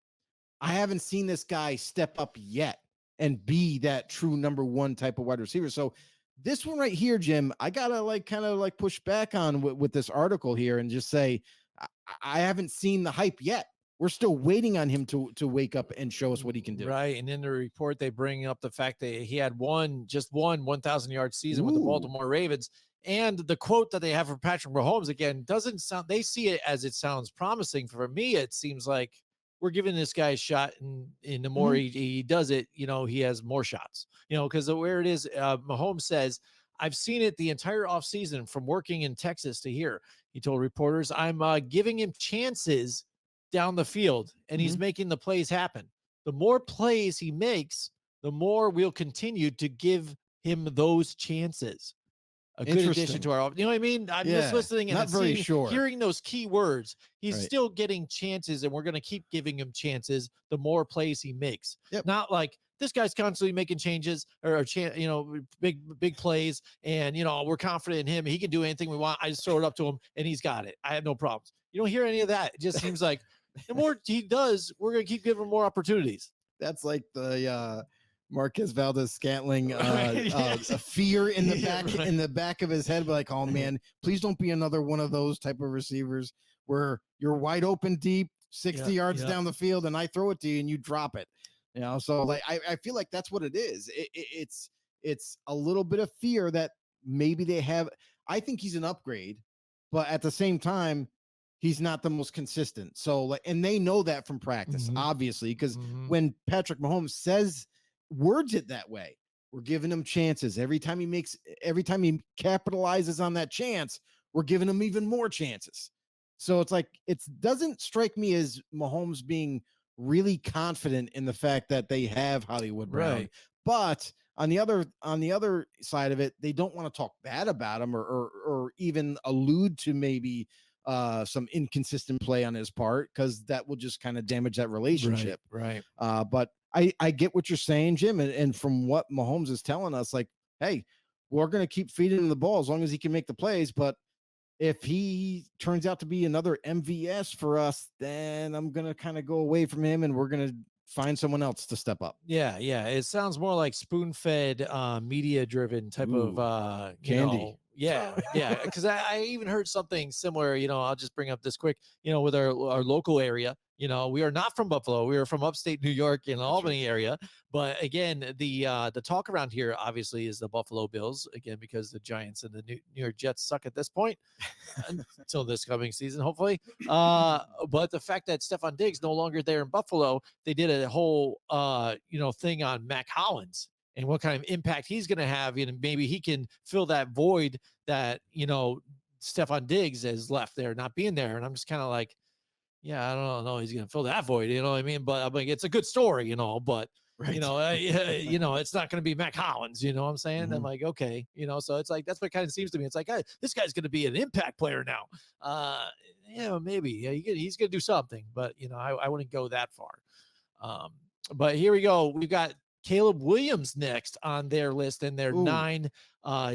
I haven't seen this guy step up yet and be that true number one type of wide receiver. So this one right here, Jim, I got to kind of push back on with this article here and just say, I haven't seen the hype yet. We're still waiting on him to wake up and show us what he can do. Right. And in the report, they bring up the fact that he had just one 1,000-yard season with the Baltimore Ravens. And the quote that they have for Patrick Mahomes, again, doesn't sound, they see it as it sounds promising. For me, it seems like we're giving this guy a shot, and the more he does it, he has more shots, because where it is, Mahomes says, I've seen it the entire offseason from working in Texas to here. He told reporters, I'm giving him chances down the field, and he's making the plays happen. The more plays he makes, the more we'll continue to give him those chances. A good addition to our, you know what I mean? I'm just listening and hearing those key words. He's still getting chances, and we're going to keep giving him chances the more plays he makes. Not like this guy's constantly making changes or big plays, and we're confident in him. He can do anything we want. I just throw it up to him, and he's got it. I have no problems. You don't hear any of that. It just seems like the more he does, we're going to keep giving him more opportunities. That's like the Marquez Valdez-Scantling a fear in the back of his head, like, oh man, please don't be another one of those type of receivers where you're wide open deep 60 yards down the field and I throw it to you and you drop it. So like I feel like that's what it is. It's a little bit of fear that maybe they have. I think he's an upgrade, but at the same time, he's not the most consistent. So, like, and they know that from practice, obviously, because when Patrick Mahomes words it that way, we're giving him chances. Every time he capitalizes on that chance, we're giving him even more chances. So it's like, it doesn't strike me as Mahomes being really confident in the fact that they have Hollywood Brown. Right. But on the other side of it, they don't want to talk bad about him or even allude to maybe some inconsistent play on his part, because that will just kind of damage that relationship. Right. But I get what you're saying, Jim, and from what Mahomes is telling us, like, hey, we're going to keep feeding him the ball as long as he can make the plays. But if he turns out to be another MVS for us, then I'm going to kind of go away from him, and we're going to find someone else to step up. Yeah. It sounds more like spoon-fed, media-driven type of candy. Yeah. Because I even heard something similar. I'll just bring up this quick. With our local area. We are not from Buffalo. We are from upstate New York in the Albany area. But again, the talk around here obviously is the Buffalo Bills, again, because the Giants and the New York Jets suck at this point until this coming season, hopefully. But the fact that Stephon Diggs no longer there in Buffalo, they did a whole thing on Mac Hollins and what kind of impact he's going to have, and maybe he can fill that void that Stephon Diggs has left there, not being there. And I'm just kind of like, yeah, I don't know. He's going to fill that void. You know what I mean? But I mean, it's a good story, but right. It's not going to be Mac Hollins. You know what I'm saying? I'm like, okay, so it's like, that's what kind of seems to me. It's like, hey, this guy's going to be an impact player now. Maybe he's going to do something, but I wouldn't go that far. But here we go. We've got Caleb Williams next on their list, and their 9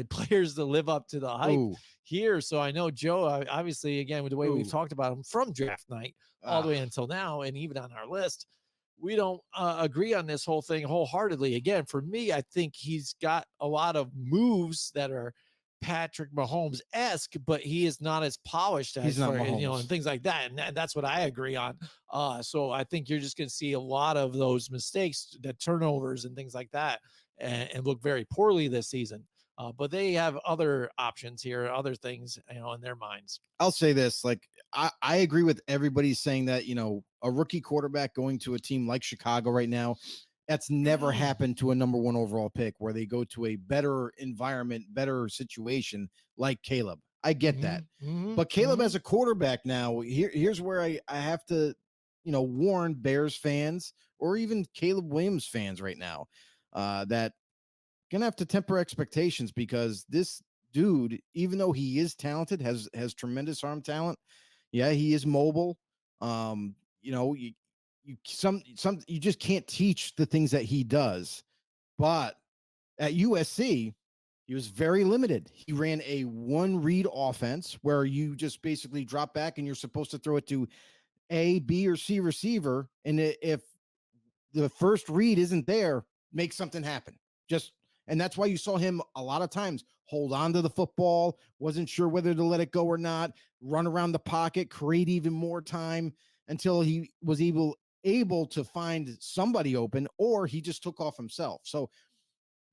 players to live up to the hype here. So I know Joe, obviously, again, with the way we've talked about him from draft night all the way until now, and even on our list, we don't agree on this whole thing wholeheartedly. Again, for me, I think he's got a lot of moves that are Patrick Mahomes-esque, but he is not as polished as and things like that. And that's what I agree on. So I think you're just going to see a lot of those mistakes, the turnovers and things like that, and look very poorly this season. But they have other options here, other things, in their minds. I'll say this, like, I agree with everybody saying that, a rookie quarterback going to a team like Chicago right now, that's never happened to a number 1 overall pick, where they go to a better environment, better situation like Caleb. I get that. But Caleb as a quarterback now, here's where I have to, warn Bears fans or even Caleb Williams fans right now, that gonna have to temper expectations, because this dude, even though he is talented, has tremendous arm talent. Yeah, he is mobile. You just can't teach the things that he does. But at USC, he was very limited. He ran a 1-read offense where you just basically drop back and you're supposed to throw it to A, B, or C receiver. And if the first read isn't there, make something happen. And that's why you saw him a lot of times hold on to the football, wasn't sure whether to let it go or not, run around the pocket, create even more time until he was able to find somebody open, or he just took off himself. So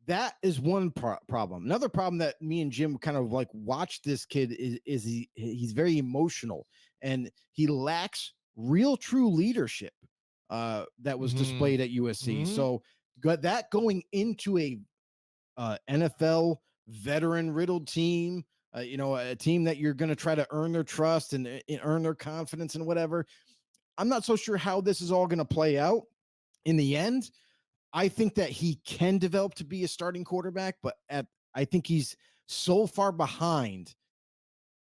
that is one problem. Another problem that me and Jim kind of like watched this kid is he's very emotional, and he lacks real true leadership that was displayed at USC. So that going into a NFL veteran riddled team, a team that you're going to try to earn their trust and earn their confidence and whatever. I'm not so sure how this is all going to play out in the end. I think that he can develop to be a starting quarterback, but I think he's so far behind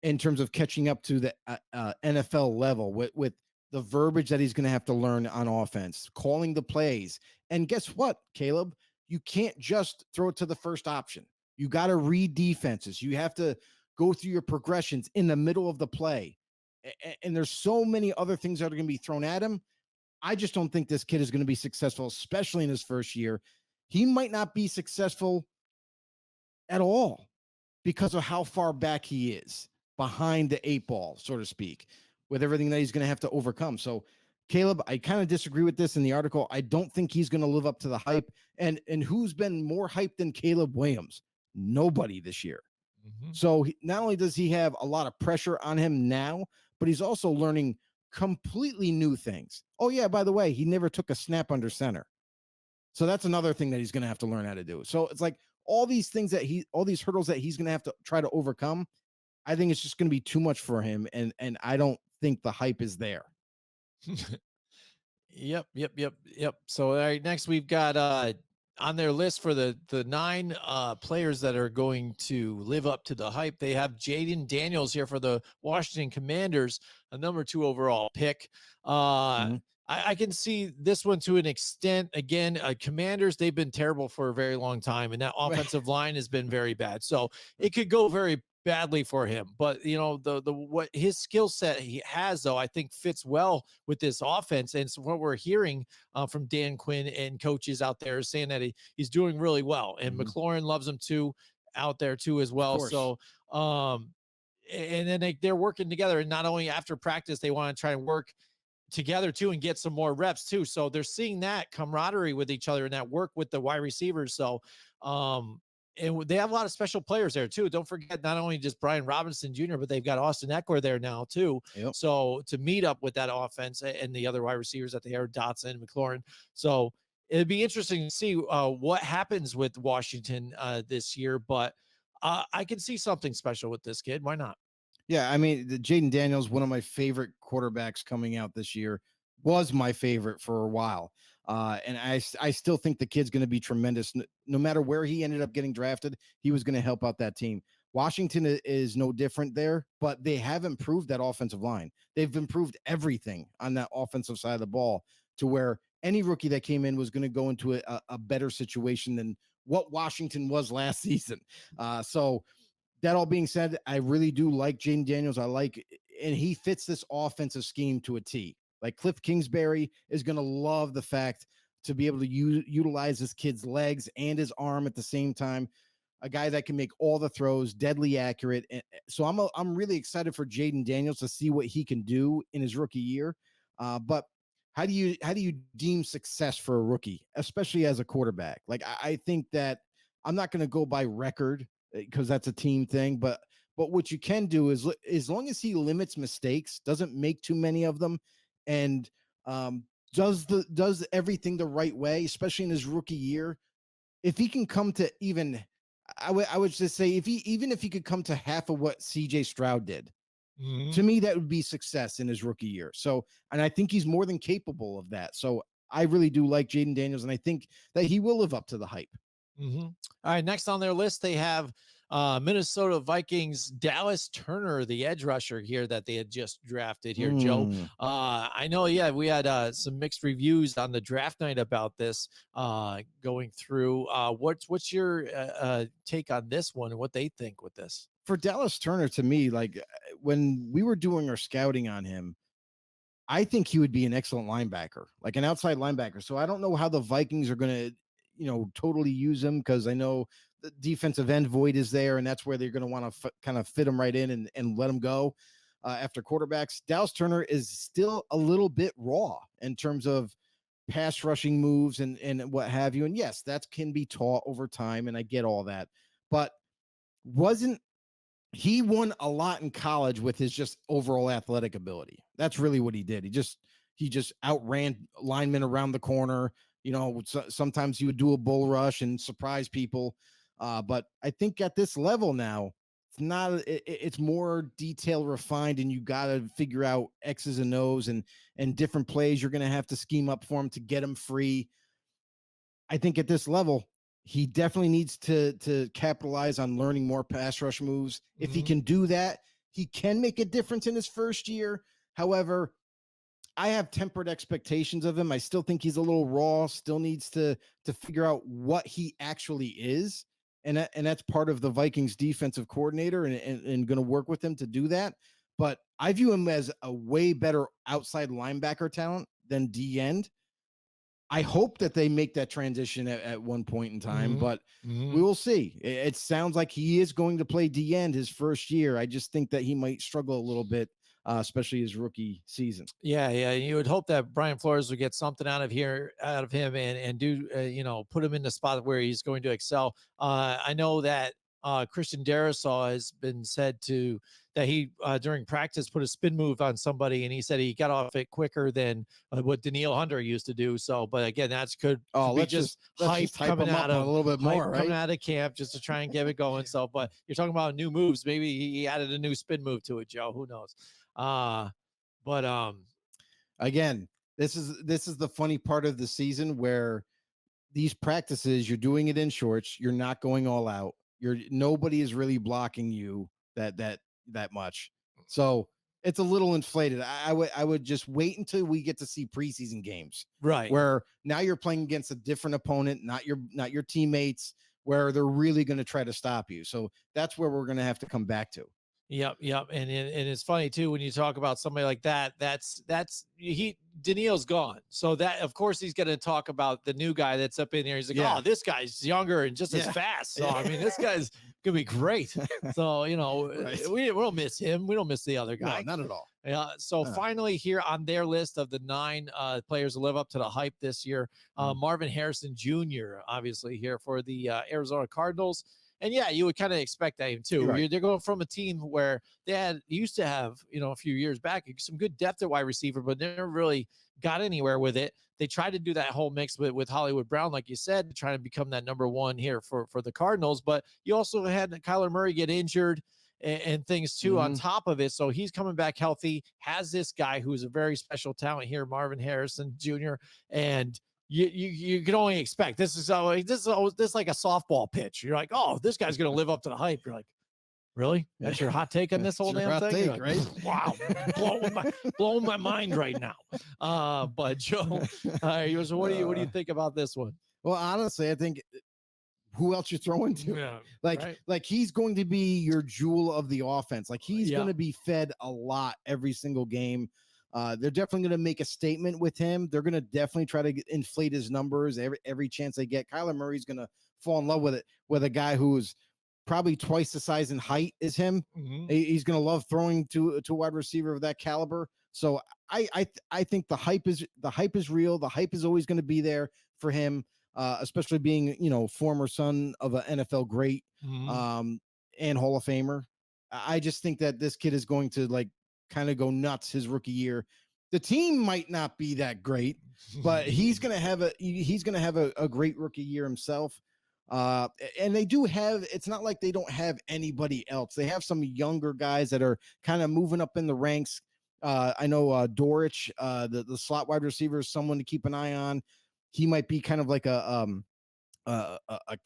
in terms of catching up to the NFL level with the verbiage that he's going to have to learn on offense, calling the plays. And guess what, Caleb? You can't just throw it to the first option. You got to read defenses. You have to go through your progressions in the middle of the play. And there's so many other things that are going to be thrown at him. I just don't think this kid is going to be successful, especially in his first year. He might not be successful at all because of how far back he is behind the 8 ball, so to speak, with everything that he's going to have to overcome. So, Caleb, I kind of disagree with this in the article. I don't think he's going to live up to the hype. And who's been more hyped than Caleb Williams? Nobody this year. So not only does he have a lot of pressure on him now, but he's also learning completely new things. Oh yeah, by the way, he never took a snap under center. So that's another thing that he's going to have to learn how to do. So it's like all these hurdles that he's going to have to try to overcome. I think it's just going to be too much for him. And I don't think the hype is there. Yep. So all right, next we've got on their list for the 9 players that are going to live up to the hype. They have Jaden Daniels here for the Washington Commanders, a number 2 overall pick. I can see this one to an extent. Again, Commanders, they've been terrible for a very long time, and that offensive line has been very bad. So it could go very badly for him. But you know, the what his skill set he has, though, I think fits well with this offense. And so what we're hearing from Dan Quinn and coaches out there is saying that he's doing really well, and McLaurin loves him too out there too as well. So and then they're working together, and not only after practice, they want to try and work together too and get some more reps too. So they're seeing that camaraderie with each other and that work with the wide receivers. So and they have a lot of special players there too. Don't forget not only just Brian Robinson Jr., but they've got Austin Eckler there now too. So to meet up with that offense and the other wide receivers that they are, Dotson, McLaurin. So it'd be interesting to see what happens with Washington this year. But I can see something special with this kid. Why not? Yeah, I mean, the Jaden Daniels, one of my favorite quarterbacks coming out this year, was my favorite for a while. And I still think the kid's going to be tremendous. No matter where he ended up getting drafted, he was going to help out that team. Washington is no different there, but they have improved that offensive line. They've improved everything on that offensive side of the ball to where any rookie that came in was going to go into a better situation than what Washington was last season. So that all being said, I really do like Jaden Daniels. And he fits this offensive scheme to a T. Like Cliff Kingsbury is going to love the fact to be able to utilize this kid's legs and his arm at the same time. A guy that can make all the throws, deadly accurate. And so I'm really excited for Jaden Daniels to see what he can do in his rookie year. But how do you deem success for a rookie, especially as a quarterback? Like I think that I'm not going to go by record because that's a team thing, but what you can do is, as long as he limits mistakes, doesn't make too many of them, and does everything the right way, especially in his rookie year. If he can come to even, I would just say if he could come to half of what CJ Stroud did, to me that would be success in his rookie year. So, and I think he's more than capable of that. So I really do like Jaden Daniels, and I think that he will live up to the hype. All right, next on their list, they have Minnesota Vikings Dallas Turner, the edge rusher here that they had just drafted here, Joe. I know, we had some mixed reviews on the draft night about this going through. What's your take on this one and what they think with this? For Dallas Turner, to me, like when we were doing our scouting on him, I think he would be an excellent linebacker, like an outside linebacker. So I don't know how the Vikings are going to totally use him, because I know the defensive end void is there, and that's where they're going to want to kind of fit him right in and let him go after quarterbacks. Dallas Turner is still a little bit raw in terms of pass rushing moves and what have you. And yes, that can be taught over time, and I get all that. But he won a lot in college with his just overall athletic ability. That's really what he did. He just outran linemen around the corner. Sometimes he would do a bull rush and surprise people. But I think at this level now, it's more detail refined, and you got to figure out X's and O's and different plays you're going to have to scheme up for him to get him free. I think at this level, he definitely needs to capitalize on learning more pass rush moves. If he can do that, he can make a difference in his first year. However, I have tempered expectations of him. I still think he's a little raw, still needs to figure out what he actually is. And that's part of the Vikings defensive coordinator and going to work with him to do that. But I view him as a way better outside linebacker talent than D end. I hope that they make that transition at one point in time, but we will see. It sounds like he is going to play D end his first year. I just think that he might struggle a little bit, especially his rookie season. Yeah. You would hope that Brian Flores would get something out of him and do, put him in the spot where he's going to excel. I know that Christian Darrisaw has been said to that he during practice put a spin move on somebody, and he said he got off it quicker than what Daniil Hunter used to do. So, but again, that's could be just hype coming out of a little bit more, right? Coming out of camp just to try and get it going. So, but you're talking about new moves. Maybe he added a new spin move to it, Joe. Who knows? But again, this is the funny part of the season where these practices, you're doing it in shorts, you're not going all out. Nobody is really blocking you that much. So it's a little inflated. I would just wait until we get to see preseason games, right? Where now you're playing against a different opponent, not your teammates, where they're really going to try to stop you. So that's where we're going to have to come back to. Yep. And it's funny too when you talk about somebody like that. Daniil's gone, so that of course he's going to talk about the new guy that's up in there. He's like, oh, this guy's younger and just as fast. So I mean, this guy's gonna be great. So right. we don't miss him. We don't miss the other guy. No, not at all. So finally, here on their list of the 9 players to live up to the hype this year, Marvin Harrison Jr. obviously here for the Arizona Cardinals. And yeah, you would kind of expect that too. Right. They're going from a team where they used to have, a few years back, some good depth at wide receiver, but never really got anywhere with it. They tried to do that whole mix with Hollywood Brown, like you said, to try to become that number 1 here for the Cardinals. But you also had Kyler Murray get injured and things too on top of it. So he's coming back healthy, has this guy who's a very special talent here, Marvin Harrison Jr. And you can only expect this is like a softball pitch. You're like, oh, this guy's going to live up to the hype. You're like, really? That's your hot take on this whole damn thing? Take, right? Wow, blowing my mind right now. But Joe, so what do you think about this one? Well, honestly, I think who else you're throwing to? Yeah, like he's going to be your jewel of the offense. Like he's going to be fed a lot every single game. They're definitely going to make a statement with him. They're going to definitely try to inflate his numbers every chance they get. Kyler Murray's going to fall in love with it, with a guy who's probably twice the size and height as him. He's going to love throwing to a wide receiver of that caliber. So I think the hype is real. The hype is always going to be there for him, especially being former son of an NFL great and Hall of Famer. I just think that this kid is going to kind of go nuts his rookie year. The team might not be that great, but he's going to have a great rookie year himself. And they do have, it's not like they don't have anybody else. They have some younger guys that are kind of moving up in the ranks. I know Dorich, the slot wide receiver, is someone to keep an eye on. He might be kind of like a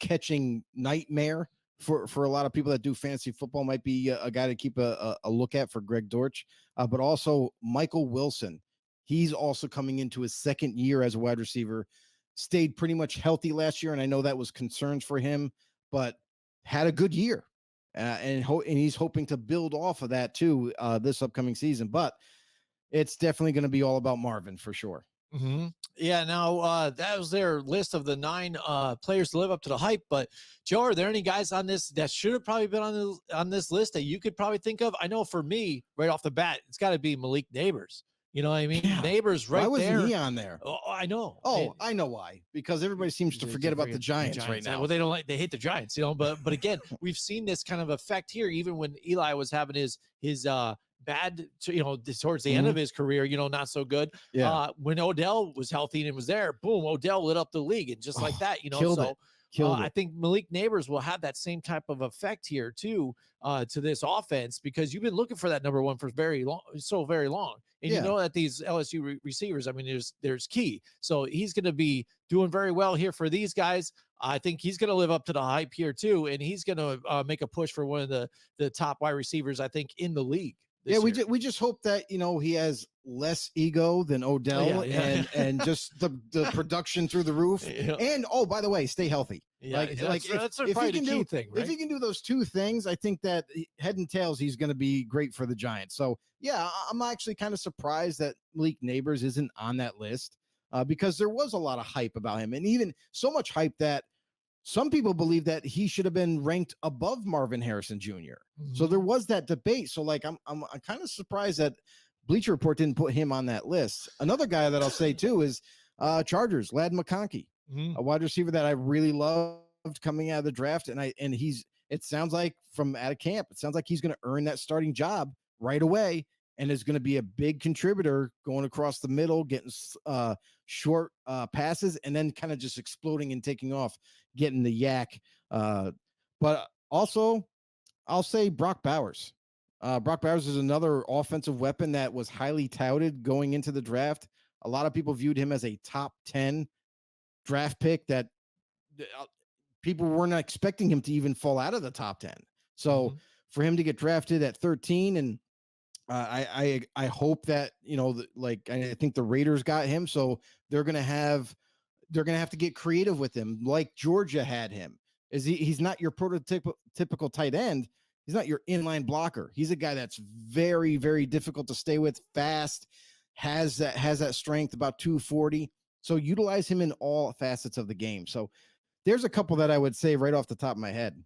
catching nightmare for a lot of people that do fantasy football. Might be a guy to keep a look at for Greg Dortch, but also Michael Wilson. He's also coming into his second year as a wide receiver, stayed pretty much healthy last year. And I know that was concerns for him, but had a good year and he's hoping to build off of that too this upcoming season, but it's definitely going to be all about Marvin for sure. Yeah, now that was their list of the 9 players to live up to the hype. But Joe, are there any guys on this that should have probably been on this list that you could probably think of? I know for me, right off the bat, it's got to be Malik Neighbors. You know what I mean? Yeah. Neighbors right there. Why wasn't he on there? Oh, I know. Oh, I know why. Because everybody seems to forget about the Giants right now. Well, they hate the Giants, but again, we've seen this kind of effect here, even when Eli was having his bad, towards the end of his career, not so good. Yeah. When Odell was healthy and was there, boom, Odell lit up the league, and just like that, killed it. I think Malik Neighbors will have that same type of effect here too, to this offense, because you've been looking for that number 1 for very long, and you know that these LSU receivers, I mean, there's key. So he's going to be doing very well here for these guys. I think he's going to live up to the hype here too, and he's going to make a push for one of the top wide receivers, I think, in the league. Yeah, we just hope that he has less ego than Odell and just the production through the roof. Yeah. And by the way, stay healthy. Yeah, that's probably the key thing. Right? If he can do those 2 things, I think that head and tails he's going to be great for the Giants. So yeah, I'm actually kind of surprised that Malik Neighbors isn't on that list because there was a lot of hype about him, and even so much hype that some people believe that he should have been ranked above Marvin Harrison Jr. So there was that debate. So I'm kind of surprised that Bleacher Report didn't put him on that list. Another guy that I'll say too is Chargers, Ladd McConkey, a wide receiver that I really loved coming out of the draft. And he's it sounds like from out of camp, it sounds like he's going to earn that starting job right away and is going to be a big contributor going across the middle, getting short passes, and then kind of just exploding and taking off, getting the yak. But also, I'll say Brock Bowers. Brock Bowers is another offensive weapon that was highly touted going into the draft. A lot of people viewed him as a top 10 draft pick that people weren't expecting him to even fall out of the top 10. So for him to get drafted at 13, and I hope that, I think the Raiders got him, so they're gonna have to get creative with him, like Georgia had him. He's not your prototypical tight end. He's not your inline blocker. He's a guy that's very, very difficult to stay with, fast, has that strength, about 240. So utilize him in all facets of the game. So there's a couple that I would say right off the top of my head.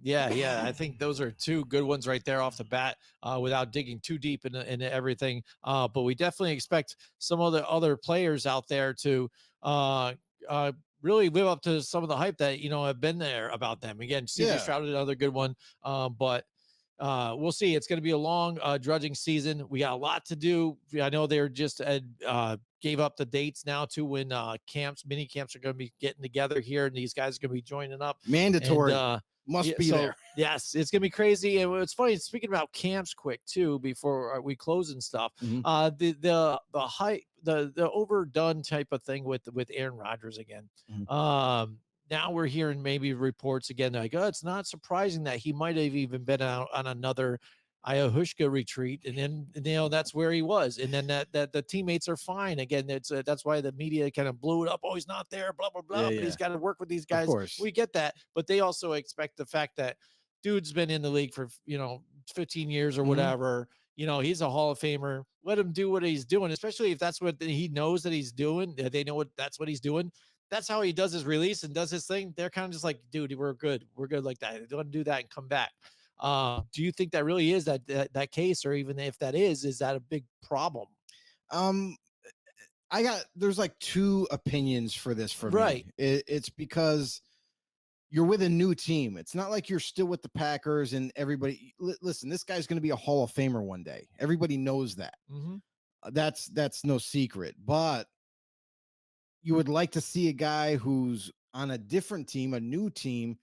Yeah. I think those are two good ones right there off the bat, without digging too deep into everything. But we definitely expect some of the other players out there to really live up to some of the hype that, have been there about them. Again, CJ Stroud, another good one. But we'll see. It's going to be a long drudging season. We got a lot to do. I know they're just gave up the dates now to when mini camps are going to be getting together here, and these guys are going to be joining up. Mandatory. Must be there. Yes, it's gonna be crazy. And it's funny, speaking about camps quick too, before we close and stuff. The hype, the overdone type of thing with Aaron Rodgers again. Now we're hearing maybe reports again like, oh, it's not surprising that he might have even been out on another Ayahuasca retreat, and then that's where he was, and then that the teammates are fine again. That's why the media kind of blew it up. Oh, he's not there, blah blah blah. But he's got to work with these guys. Of course. We get that, but they also expect the fact that dude's been in the league for 15 years or whatever. He's a Hall of Famer. Let him do what he's doing, especially if that's what he knows that he's doing. They know that's what he's doing. That's how he does his release and does his thing. They're kind of just like, dude, we're good like that. Don't do that and come back. Do you think that really is that case, or even if that is that a big problem? There's like two opinions for this for me. It's because you're with a new team. It's not like you're still with the Packers and everybody. Listen, this guy's going to be a Hall of Famer one day. Everybody knows that. That's no secret. But you would like to see a guy who's on a different team, a new team,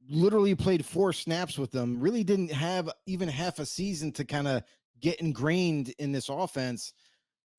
literally played 4 snaps with them, really didn't have even half a season to kind of get ingrained in this offense.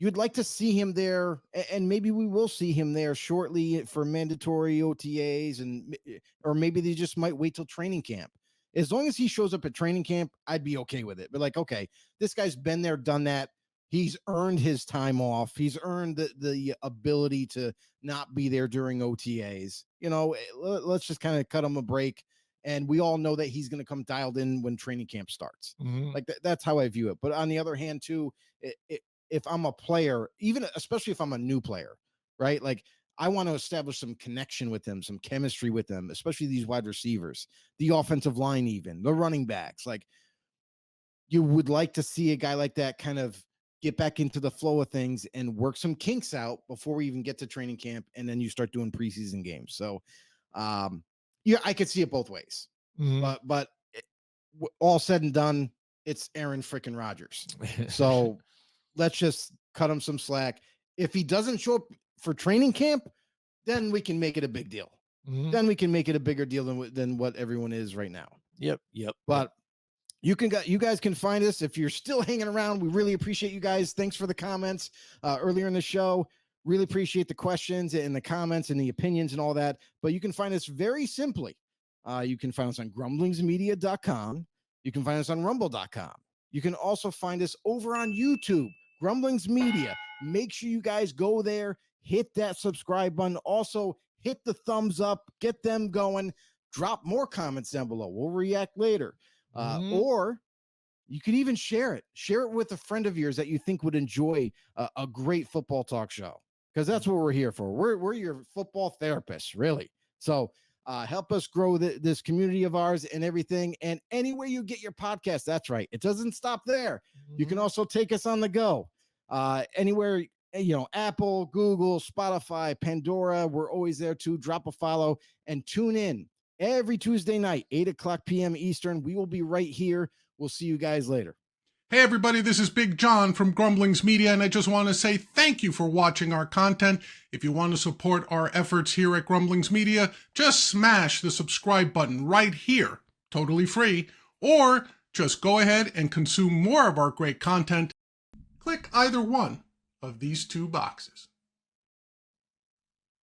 You'd like to see him there, and maybe we will see him there shortly for mandatory OTAs, or maybe they just might wait till training camp. As long as he shows up at training camp, I'd be okay with it. But like, okay, this guy's been there, done that. He's earned his time off. He's earned the ability to not be there during OTAs. Let's just kind of cut him a break. And we all know that he's going to come dialed in when training camp starts. Like that's how I view it. But on the other hand, too, if I'm a player, especially if I'm a new player, right? Like I want to establish some connection with them, some chemistry with them, especially these wide receivers, the offensive line, even the running backs. Like you would like to see a guy like that kind of get back into the flow of things and work some kinks out before we even get to training camp. And then you start doing preseason games. So, I could see it both ways, but all said and done, it's Aaron freaking Rodgers. So let's just cut him some slack. If he doesn't show up for training camp, then we can make it a big deal. Then we can make it a bigger deal than what everyone is right now. Yep. But you guys can find us if you're still hanging around. We really appreciate you guys. Thanks for the comments earlier in the show. Really appreciate the questions and the comments and the opinions and all that. But you can find us very simply. You can find us on grumblingsmedia.com. You can find us on rumble.com. You can also find us over on YouTube, Grumblings Media. Make sure you guys go there, hit that subscribe button. Also, hit the thumbs up, get them going. Drop more comments down below. We'll react later. Or you could even share it. Share it with a friend of yours that you think would enjoy a great football talk show. Because that's what we're here for. We're your football therapists, really. So help us grow this community of ours and everything. And anywhere you get your podcast, that's right. It doesn't stop there. You can also take us on the go. Anywhere, Apple, Google, Spotify, Pandora. We're always there too. Drop a follow and tune in every Tuesday night, 8 p.m. Eastern. We will be right here. We'll see you guys later. Hey everybody, this is Big John from Grumblings Media, and I just want to say thank you for watching our content. If you want to support our efforts here at Grumblings Media, just smash the subscribe button right here, totally free, or just go ahead and consume more of our great content. Click either one of these two boxes.